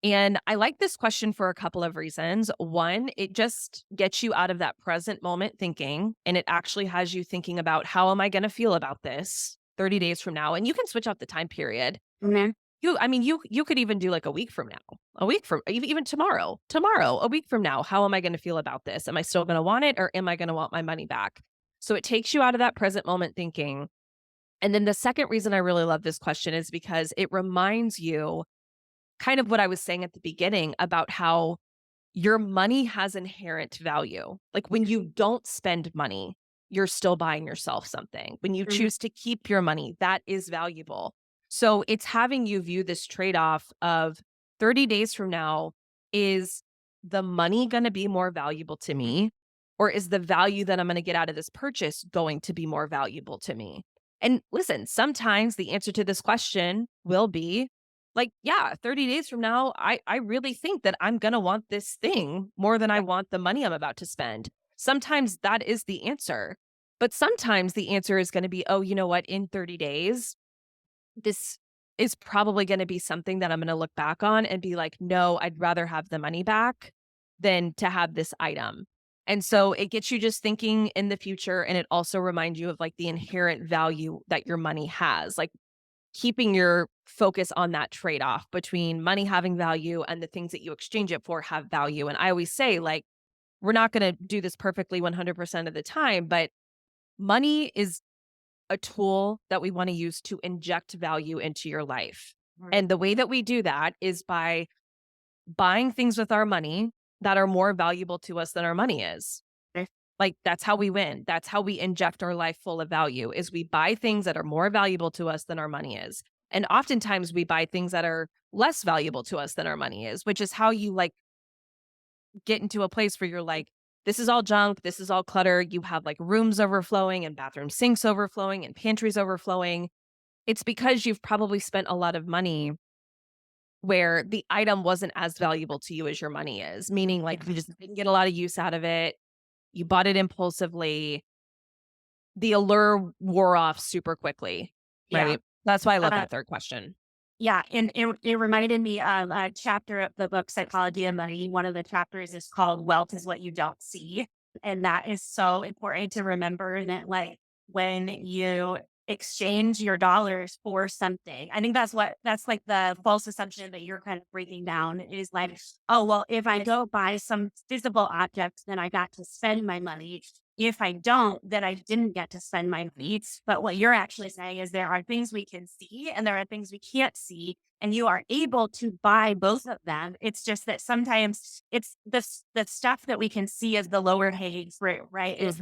S2: And I like this question for a couple of reasons. One, it just gets you out of that present moment thinking, and it actually has you thinking about how am I going to feel about this 30 days from now? And you can switch out the time period.
S3: Mhm.
S2: You could even do like a week from now, a week from even tomorrow, a week from now. How am I going to feel about this? Am I still going to want it or am I going to want my money back? So it takes you out of that present moment thinking. And then the second reason I really love this question is because it reminds you kind of what I was saying at the beginning about how your money has inherent value. Like when you don't spend money, you're still buying yourself something. When you
S3: Mhm.
S2: choose to keep your money, that is valuable. So it's having you view this trade off of 30 days from now, is the money going to be more valuable to me? Or is the value that I'm going to get out of this purchase going to be more valuable to me? And listen, sometimes the answer to this question will be like, yeah, 30 days from now, I really think that I'm going to want this thing more than I
S3: Yeah.
S2: want the money I'm about to spend. Sometimes that is the answer. But sometimes the answer is going to be, oh, you know what? In 30 days, this is probably going to be something that I'm going to look back on and be like, no, I'd rather have the money back than to have this item. And so it gets you just thinking in the future. And it also reminds you of like the inherent value that your money has, like keeping your focus on that trade-off between money having value and the things that you exchange it for have value. And I always say, like, we're not going to do this perfectly 100% of the time, but money is a tool that we want to use to inject value into your life.
S3: Right.
S2: And the way that we do that is by buying things with our money that are more valuable to us than our money is.
S3: Okay.
S2: Like, that's how we win. That's how we inject our life full of value, is we buy things that are more valuable to us than our money is. And oftentimes we buy things that are less valuable to us than our money is, which is how you like get into a place where you're like, this is all junk. This is all clutter. You have like rooms overflowing and bathroom sinks overflowing and pantries overflowing. It's because you've probably spent a lot of money where the item wasn't as valuable to you as your money is, meaning like you just didn't get a lot of use out of it. You bought it impulsively. The allure wore off super quickly,
S3: Yeah.
S2: right? That's why I love
S3: Uh,
S2: that third question.
S3: Yeah, and it reminded me of a chapter of the book Psychology of Money. One of the chapters is called Wealth is What You Don't See. And that is so important to remember that, like, when you exchange your dollars for something, I think that's like the false assumption that you're kind of breaking down is like, oh, well, if I go buy some physical object, then I got to spend my money. If I don't, then I didn't get to spend my money. But what you're actually saying is there are things we can see and there are things we can't see. And you are able to buy both of them. It's just that sometimes it's the stuff that we can see as the lower hanging fruit, right? It's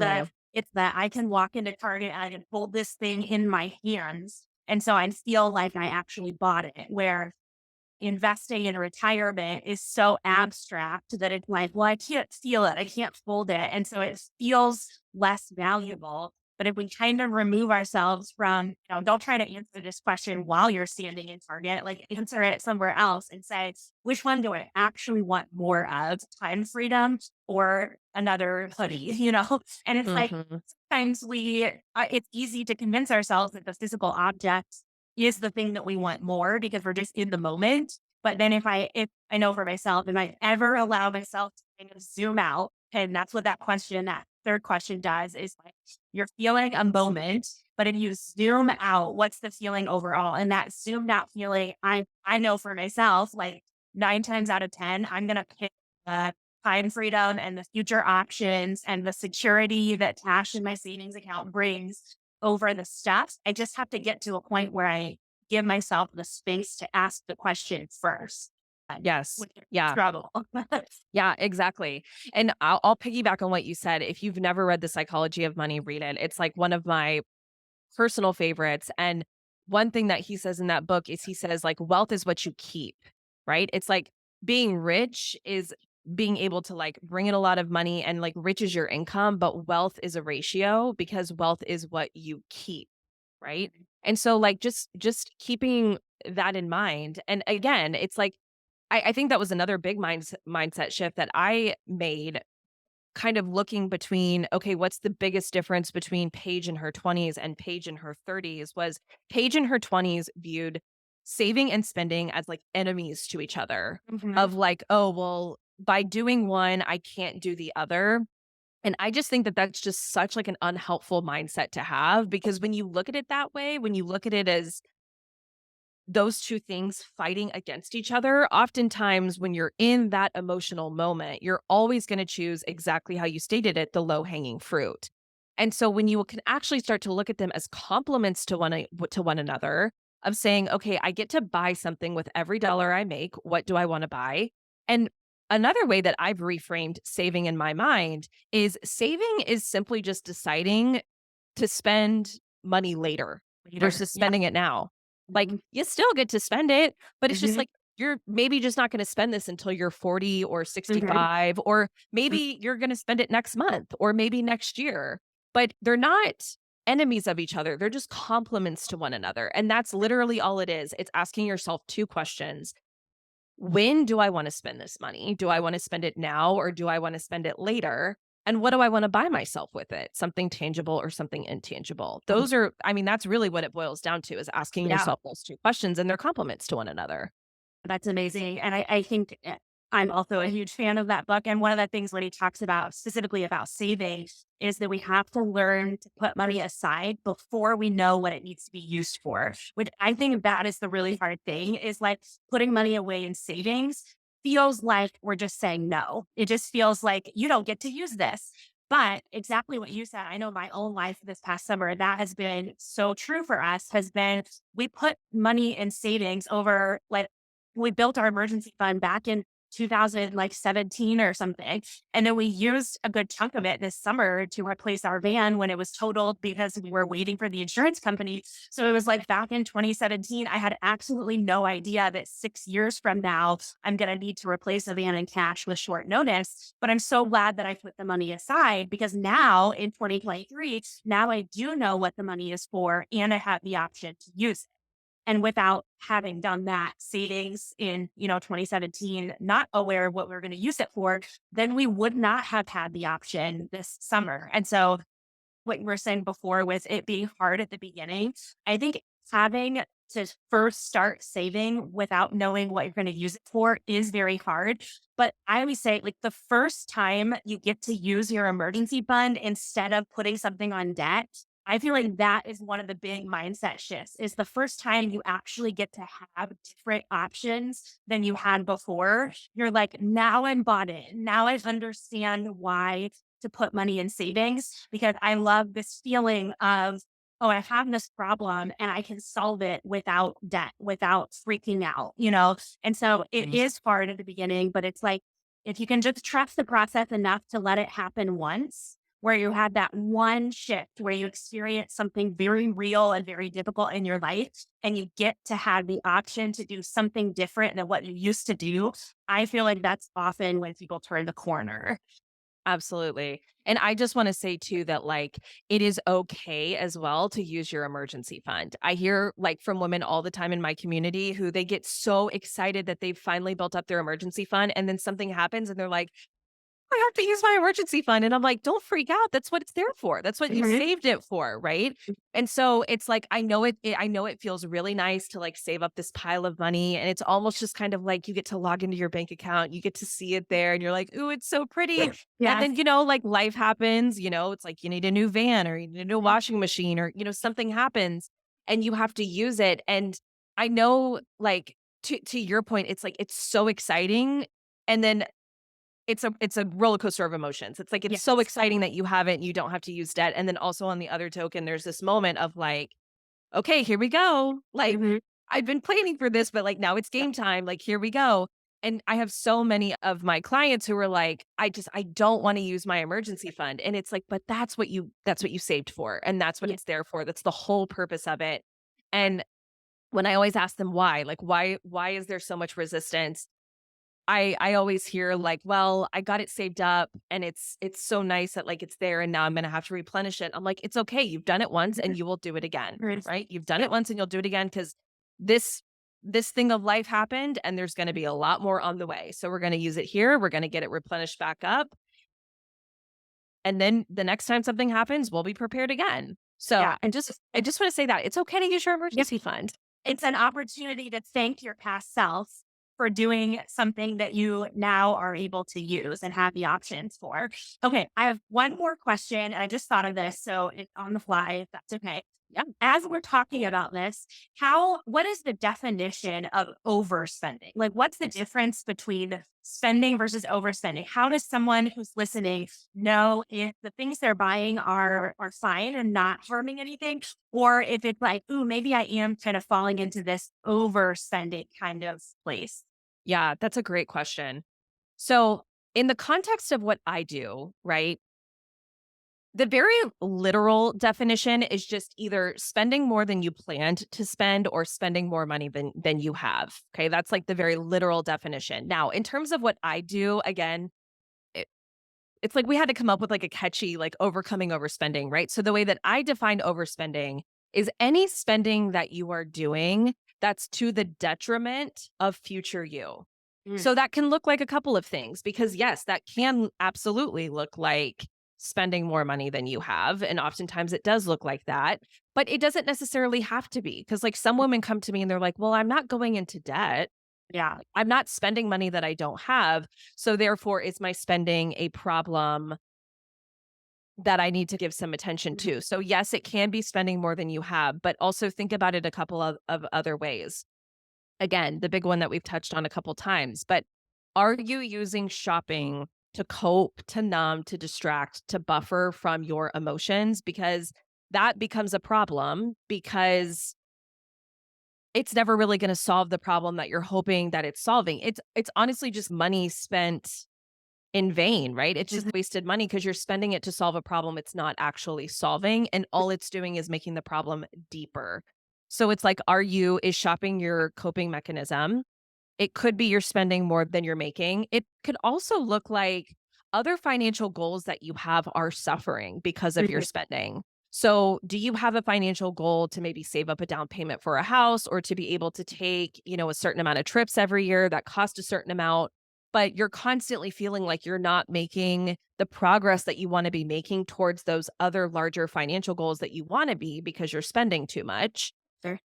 S3: that I can walk into Target and I can hold this thing in my hands. And so I feel like I actually bought it. Where investing in retirement is so abstract that it's like, well, I can't feel it. I can't hold it. And so it feels less valuable. But if we kind of remove ourselves from, don't try to answer this question while you're standing in Target, like answer it somewhere else and say, which one do I actually want more of? Time freedom or another hoodie, And it's like,
S2: Mhm.
S3: sometimes it's easy to convince ourselves that the physical object is the thing that we want more because we're just in the moment. But then if I know for myself, if I ever allow myself to kind of zoom out, and that's what that third question does is like, you're feeling a moment, but if you zoom out, what's the feeling overall? And that zoomed out feeling, I know for myself, like 9 times out of 10, I'm going to pick the time freedom and the future options and the security that cash in my savings account brings over the steps. I just have to get to a point where I give myself the space to ask the question first.
S2: Yes.
S3: Which is a
S2: Yeah.
S3: struggle.
S2: Yeah, exactly. And I'll piggyback on what you said. If you've never read The Psychology of Money, read it. It's like one of my personal favorites. And one thing that he says in that book is he says, like, wealth is what you keep, right? It's like being rich is being able to like bring in a lot of money, and like rich is your income, but wealth is a ratio because wealth is what you keep, right? And so like just keeping that in mind. And again, it's like I think that was another big mindset shift that I made, kind of looking between, okay, what's the biggest difference between Paige in her 20s and Paige in her 30s, was Paige in her 20s viewed saving and spending as like enemies to each other,
S3: Mhm.
S2: of like, oh, well, by doing one, I can't do the other. And I just think that that's just such like an unhelpful mindset to have, because when you look at it that way, when you look at it as those two things fighting against each other, oftentimes when you're in that emotional moment, you're always going to choose exactly how you stated it, the low hanging fruit. And so when you can actually start to look at them as complements to one another, of saying, okay, I get to buy something with every dollar I make. What do I want to buy? And another way that I've reframed saving in my mind is saving is simply just deciding to spend money later
S3: Later.
S2: versus
S3: Yeah.
S2: spending it now. Like,
S3: Mhm.
S2: you still get to spend it, but it's just
S3: Mhm.
S2: like, you're maybe just not going to spend this until you're 40 or
S3: Mhm.
S2: 65, or maybe you're going to spend it next month or maybe next year. But they're not enemies of each other. They're just complements to one another. And that's literally all it is. It's asking yourself two questions. When do I want to spend this money? Do I want to spend it now or do I want to spend it later? And what do I want to buy myself with it? Something tangible or something intangible? Those are, I mean, that's really what it boils down to, is asking
S3: Yeah.
S2: yourself those two questions, and they're complements to one another.
S3: That's amazing. And I think I'm also a huge fan of that book. And one of the things when he talks about specifically about saving is that we have to learn to put money aside before we know what it needs to be used for. Which I think that is the really hard thing, is like putting money away in savings feels like we're just saying no. It just feels like you don't get to use this. But exactly what you said, I know my own life this past summer, that has been so true for us, has been we put money in savings over like we built our emergency fund back in 2017 or something. And then we used a good chunk of it this summer to replace our van when it was totaled because we were waiting for the insurance company. So it was like back in 2017, I had absolutely no idea that 6 years from now, I'm going to need to replace a van in cash with short notice. But I'm so glad that I put the money aside, because now in 2023, now I do know what the money is for and I have the option to use it. And without having done that savings in, 2017, not aware of what we are going to use it for, then we would not have had the option this summer. And so what you were saying before with it being hard at the beginning, I think having to first start saving without knowing what you're going to use it for is very hard. But I always say, like, the first time you get to use your emergency fund instead of putting something on debt, I feel like that is one of the big mindset shifts, is the first time you actually get to have different options than you had before. You're like, now I'm bought in. Now I understand why to put money in savings, because I love this feeling of, oh, I have this problem and I can solve it without debt, without freaking out. And so it is hard at the beginning, but it's like, if you can just trust the process enough to let it happen once, where you had that one shift where you experience something very real and very difficult in your life, and you get to have the option to do something different than what you used to do. I feel like that's often when people turn the corner.
S2: Absolutely. And I just want to say too that, like, it is okay as well to use your emergency fund. I hear, like, from women all the time in my community who they get so excited that they've finally built up their emergency fund, and then something happens and they're like, I have to use my emergency fund. And I'm like, don't freak out. That's what it's there for. That's what you
S3: Mhm.
S2: saved it for. Right. And so it's like, I know it feels really nice to like save up this pile of money. And it's almost just kind of like you get to log into your bank account, you get to see it there and you're like, ooh, it's so pretty. And
S3: Yes.
S2: then, like life happens, it's like you need a new van or you need a new washing machine or, something happens and you have to use it. And I know, like, to your point, it's like, it's so exciting. And then it's a roller coaster of emotions. It's like, it's so
S3: Yes.
S2: exciting that you have it and you don't have to use debt. And then also on the other token, there's this moment of like, okay, here we go. Like,
S3: Mhm.
S2: I've been planning for this, but like now it's game time. Like, here we go. And I have so many of my clients who are like, I don't want to use my emergency fund. And it's like, but that's what you saved for. And that's what
S3: Yeah.
S2: it's there for. That's the whole purpose of it. And when I always ask them why, like, why is there so much resistance? I always hear like, well, I got it saved up and it's so nice that like it's there and now I'm gonna have to replenish it. I'm like, it's okay. You've done it once and you will do it again,
S3: Mhm.
S2: right? You've done it once and you'll do it again because this this thing of life happened and there's gonna be a lot more on the way. So we're gonna use it here. We're gonna get it replenished back up. And then the next time something happens, we'll be prepared again. So
S3: Yeah. And
S2: I just want to say that it's okay to use your
S3: yep.
S2: emergency fund.
S3: It's an opportunity to thank your past self for doing something that you now are able to use and have the options for. Okay, I have one more question, and I just thought of this, so it's on the fly, if that's okay. Yeah. As we're talking about this, what is the definition of overspending? Like, what's the difference between spending versus overspending? How does someone who's listening know if the things they're buying are fine and not harming anything, or if it's like, ooh, maybe I am kind of falling into this overspending kind of place?
S2: Yeah, that's a great question. So, in the context of what I do, right? The very literal definition is just either spending more than you planned to spend or spending more money than you have. Okay, that's like the very literal definition. Now, in terms of what I do, again, it, it's like we had to come up with like a catchy like overcoming overspending, right? So the way that I define overspending is any spending that you are doing that's to the detriment of future you.
S3: Mm.
S2: So that can look like a couple of things because yes, that can absolutely look like spending more money than you have. And oftentimes it does look like that, but it doesn't necessarily have to be. Cause like some women come to me and they're like, well, I'm not going into debt.
S3: Yeah.
S2: I'm not spending money that I don't have. So therefore, is my spending a problem that I need to give some attention
S3: Mhm.
S2: to? So yes, it can be spending more than you have, but also think about it a couple of other ways. Again, the big one that we've touched on a couple times, but are you using shopping to cope, to numb, to distract, to buffer from your emotions? Because that becomes a problem because it's never really going to solve the problem that you're hoping that it's solving. It's honestly just money spent in vain, right? It's just
S3: Mhm.
S2: wasted money because you're spending it to solve a problem it's not actually solving. And all it's doing is making the problem deeper. So it's like, is shopping your coping mechanism? It could be you're spending more than you're making. It could also look like other financial goals that you have are suffering because of your
S3: Mhm.
S2: spending. So, do you have a financial goal to maybe save up a down payment for a house or to be able to take, a certain amount of trips every year that cost a certain amount, but you're constantly feeling like you're not making the progress that you want to be making towards those other larger financial goals that you want to be because you're spending too much?
S3: Sure.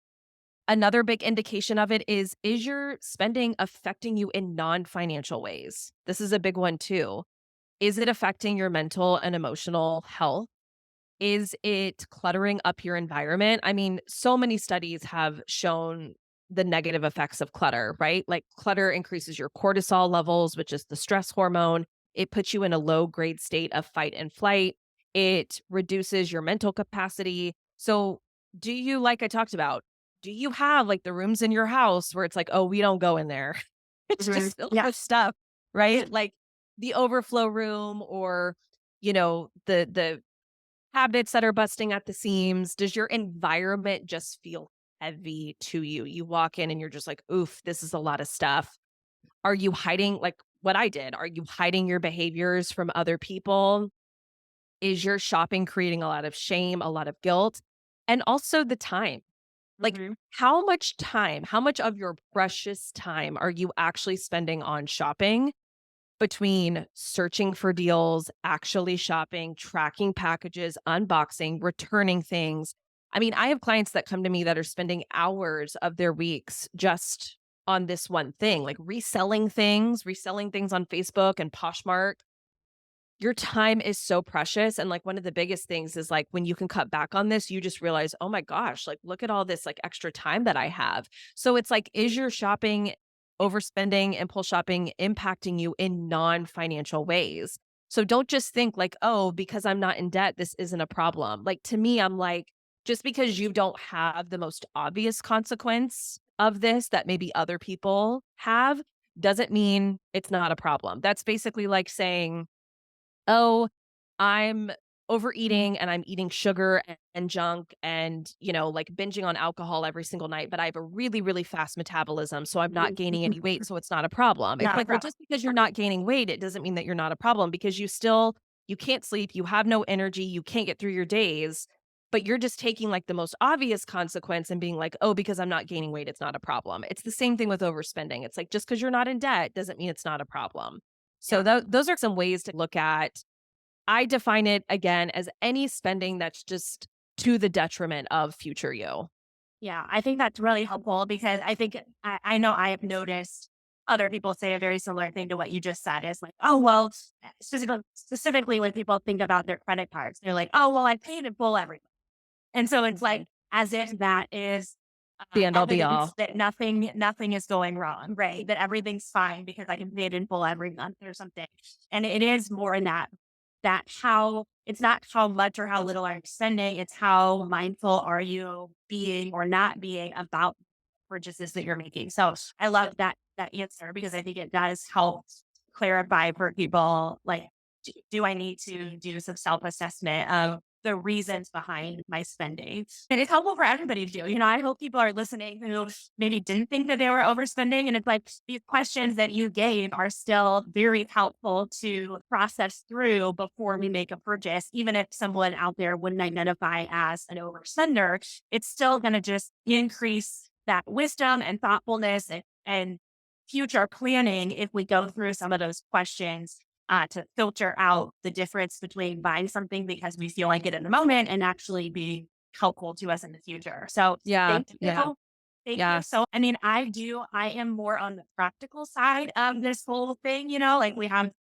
S2: Another big indication of it is your spending affecting you in non-financial ways? This is a big one too. Is it affecting your mental and emotional health? Is it cluttering up your environment? I mean, so many studies have shown the negative effects of clutter, right? Like clutter increases your cortisol levels, which is the stress hormone. It puts you in a low grade state of fight and flight. It reduces your mental capacity. So, do you, like I talked about, do you have like the rooms in your house where it's like, oh, we don't go in there? It's
S3: Mhm.
S2: just filled
S3: Yeah.
S2: with stuff, right? Like the overflow room or, the habits that are busting at the seams? Does your environment just feel heavy to you? You walk in and you're just like, oof, this is a lot of stuff. Are you hiding, like what I did? Are you hiding your behaviors from other people? Is your shopping creating a lot of shame, a lot of guilt? And also the time. Like,
S3: Mhm.
S2: how much of your precious time are you actually spending on shopping between searching for deals, actually shopping, tracking packages, unboxing, returning things? I mean, I have clients that come to me that are spending hours of their weeks just on this one thing, like reselling things on Facebook and Poshmark. Your time is so precious. And like one of the biggest things is like when you can cut back on this, you just realize, oh my gosh, like look at all this like extra time that I have. So it's like, is your shopping, overspending, impulse shopping impacting you in non-financial ways? So don't just think like, oh, because I'm not in debt, this isn't a problem. Like to me, I'm like, just because you don't have the most obvious consequence of this that maybe other people have, doesn't mean it's not a problem. That's basically like saying, oh, I'm overeating and I'm eating sugar and junk and, like binging on alcohol every single night, but I have a really, really fast metabolism. So I'm not gaining any weight. So it's not a problem. It's
S3: Not a
S2: like, well,
S3: problem.
S2: just because you're not gaining weight, it doesn't mean that you're not a problem because you can't sleep, you have no energy, you can't get through your days, but you're just taking like the most obvious consequence and being like, oh, because I'm not gaining weight, it's not a problem. It's the same thing with overspending. It's like, just because you're not in debt doesn't mean it's not a problem. So
S3: Yeah.
S2: those are some ways to look at. I define it again as any spending that's just to the detriment of future you.
S3: Yeah. I think that's really helpful because I think I know I have noticed other people say a very similar thing to what you just said is like, oh, well, specifically when people think about their credit cards, they're like, oh, well, I paid in full every month. And so it's like as if that is
S2: The end all be
S3: evidence
S2: all.
S3: that nothing is going wrong, right? That everything's fine because I can pay it in full every month or something. And it is more in that how it's not how much or how little are you spending, it's how mindful are you being or not being about purchases that you're making. So I love that answer because I think it does help clarify for people like do I need to do some self-assessment of the reasons behind my spending. And it's helpful for everybody to do. I hope people are listening who maybe didn't think that they were overspending. And it's like these questions that you gave are still very helpful to process through before we make a purchase. Even if someone out there wouldn't identify as an overspender, it's still going to just increase that wisdom and thoughtfulness and future planning if we go through some of those questions to filter out the difference between buying something because we feel like it in the moment and actually being helpful to us in the future. So
S2: Yeah.
S3: thank you.
S2: Yeah.
S3: Thank you.
S2: Yeah.
S3: So, I mean, I am more on the practical side of this whole thing, like we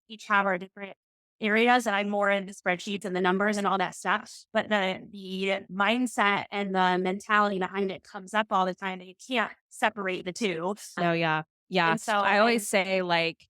S3: each have our different areas, and I'm more into spreadsheets and the numbers and all that stuff. But the mindset and the mentality behind it comes up all the time, and you can't separate the two.
S2: No, yeah. Yeah.
S3: And so
S2: I always
S3: I'm
S2: say, like,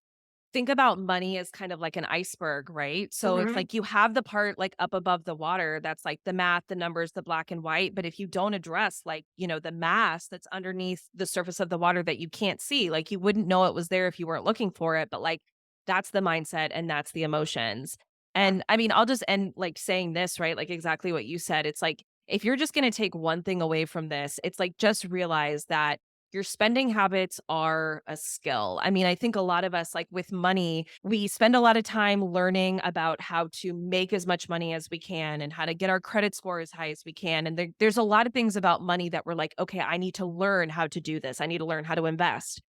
S2: think about money as kind of like an iceberg, right? So it's
S3: Mhm.
S2: like you have the part like up above the water that's like the math, the numbers, the black and white. But if you don't address like, the mass that's underneath the surface of the water that you can't see, like you wouldn't know it was there if you weren't looking for it. But like that's the mindset and that's the emotions.
S3: Yeah.
S2: And I mean, I'll just end like saying this, right? Like exactly what you said. It's like if you're just going to take one thing away from this, it's like just realize that your spending habits are a skill. I mean, I think a lot of us, like with money, we spend a lot of time learning about how to make as much money as we can and how to get our credit score as high as we can. And there's a lot of things about money that we're like, okay, I need to learn how to do this. I need to learn how to invest.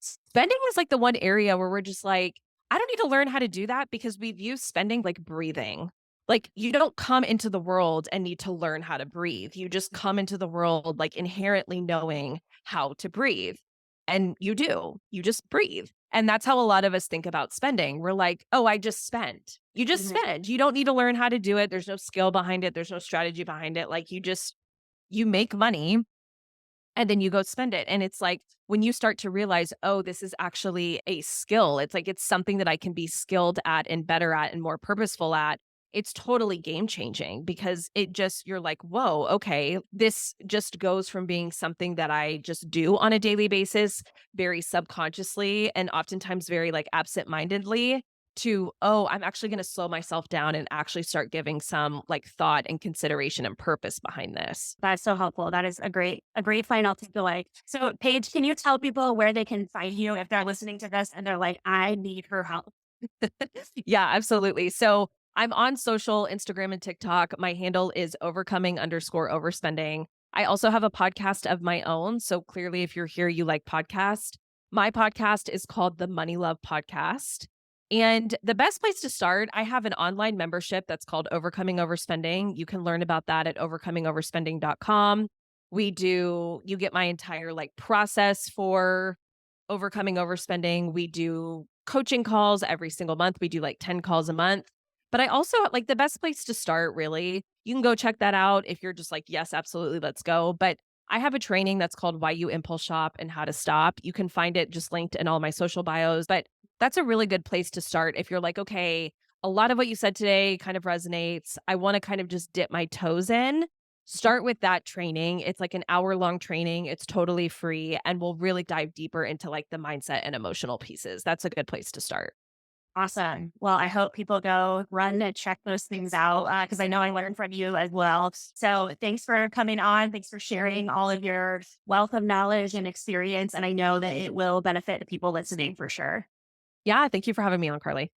S2: Spending is like the one area where we're just like, I don't need to learn how to do that because we view spending like breathing. Like you don't come into the world and need to learn how to breathe. You just come into the world like inherently knowing how to breathe. And you do. You just breathe. And that's how a lot of us think about spending. We're like, "Oh, I just spent." You just
S3: Mhm.
S2: spend. You don't need to learn how to do it. There's no skill behind it. There's no strategy behind it. Like you make money and then you go spend it. And it's like when you start to realize, oh, this is actually a skill, it's like it's something that I can be skilled at and better at and more purposeful at. It's totally game changing because you're like, whoa, okay, this just goes from being something that I just do on a daily basis, very subconsciously and oftentimes very like absent mindedly to, oh, I'm actually going to slow myself down and actually start giving some like thought and consideration and purpose behind this.
S3: That's so helpful. That is a great final takeaway. So, Paige, can you tell people where they can find you if they're listening to this and they're like, I need her help?
S2: Yeah, absolutely. So I'm on social, Instagram and TikTok. My handle is overcoming_overspending. I also have a podcast of my own. So clearly, if you're here, you like podcast. My podcast is called the Money Love Podcast. And the best place to start, I have an online membership that's called Overcoming Overspending. You can learn about that at overcomingoverspending.com. You get my entire like process for overcoming overspending. We do coaching calls every single month. We do like 10 calls a month. But I also like the best place to start, really. You can go check that out if you're just like, yes, absolutely, let's go. But I have a training that's called Why You Impulse Shop and How to Stop. You can find it just linked in all my social bios. But that's a really good place to start if you're like, okay, a lot of what you said today kind of resonates. I want to kind of just dip my toes in. Start with that training. It's like an hour-long training. It's totally free and we'll really dive deeper into like the mindset and emotional pieces. That's a good place to start.
S3: Awesome. Well, I hope people go run and check those things out because I know I learned from you as well. So thanks for coming on. Thanks for sharing all of your wealth of knowledge and experience. And I know that it will benefit the people listening for sure.
S2: Yeah, thank you for having me on, Carly.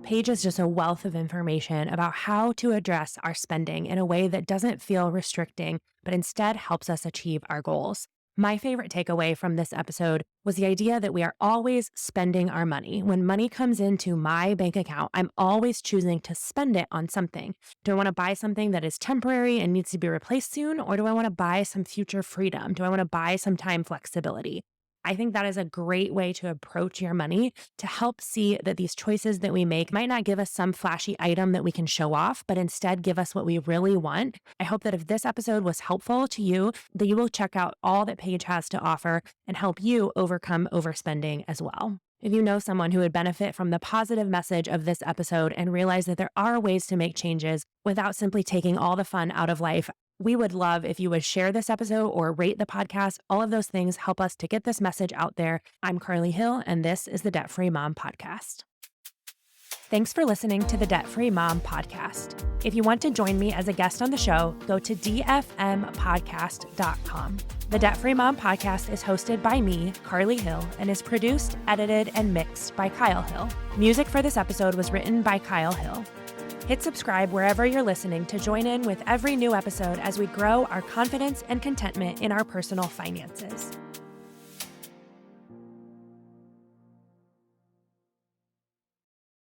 S1: Paige is just a wealth of information about how to address our spending in a way that doesn't feel restricting, but instead helps us achieve our goals. My favorite takeaway from this episode was the idea that we are always spending our money. When money comes into my bank account, I'm always choosing to spend it on something. Do I want to buy something that is temporary and needs to be replaced soon? Or do I want to buy some future freedom? Do I want to buy some time flexibility? I think that is a great way to approach your money to help see that these choices that we make might not give us some flashy item that we can show off, but instead give us what we really want. I hope that if this episode was helpful to you, that you will check out all that Paige has to offer and help you overcome overspending as well. If you know someone who would benefit from the positive message of this episode and realize that there are ways to make changes without simply taking all the fun out of life, we would love if you would share this episode or rate the podcast. All of those things help us to get this message out there. I'm Carly Hill, and this is the Debt Free Mom Podcast. Thanks for listening to the Debt Free Mom Podcast. If you want to join me as a guest on the show, go to dfmpodcast.com. The Debt Free Mom Podcast is hosted by me, Carly Hill, and is produced, edited, and mixed by Kyle Hill. Music for this episode was written by Kyle Hill. Hit subscribe wherever you're listening to join in with every new episode as we grow our confidence and contentment in our personal finances.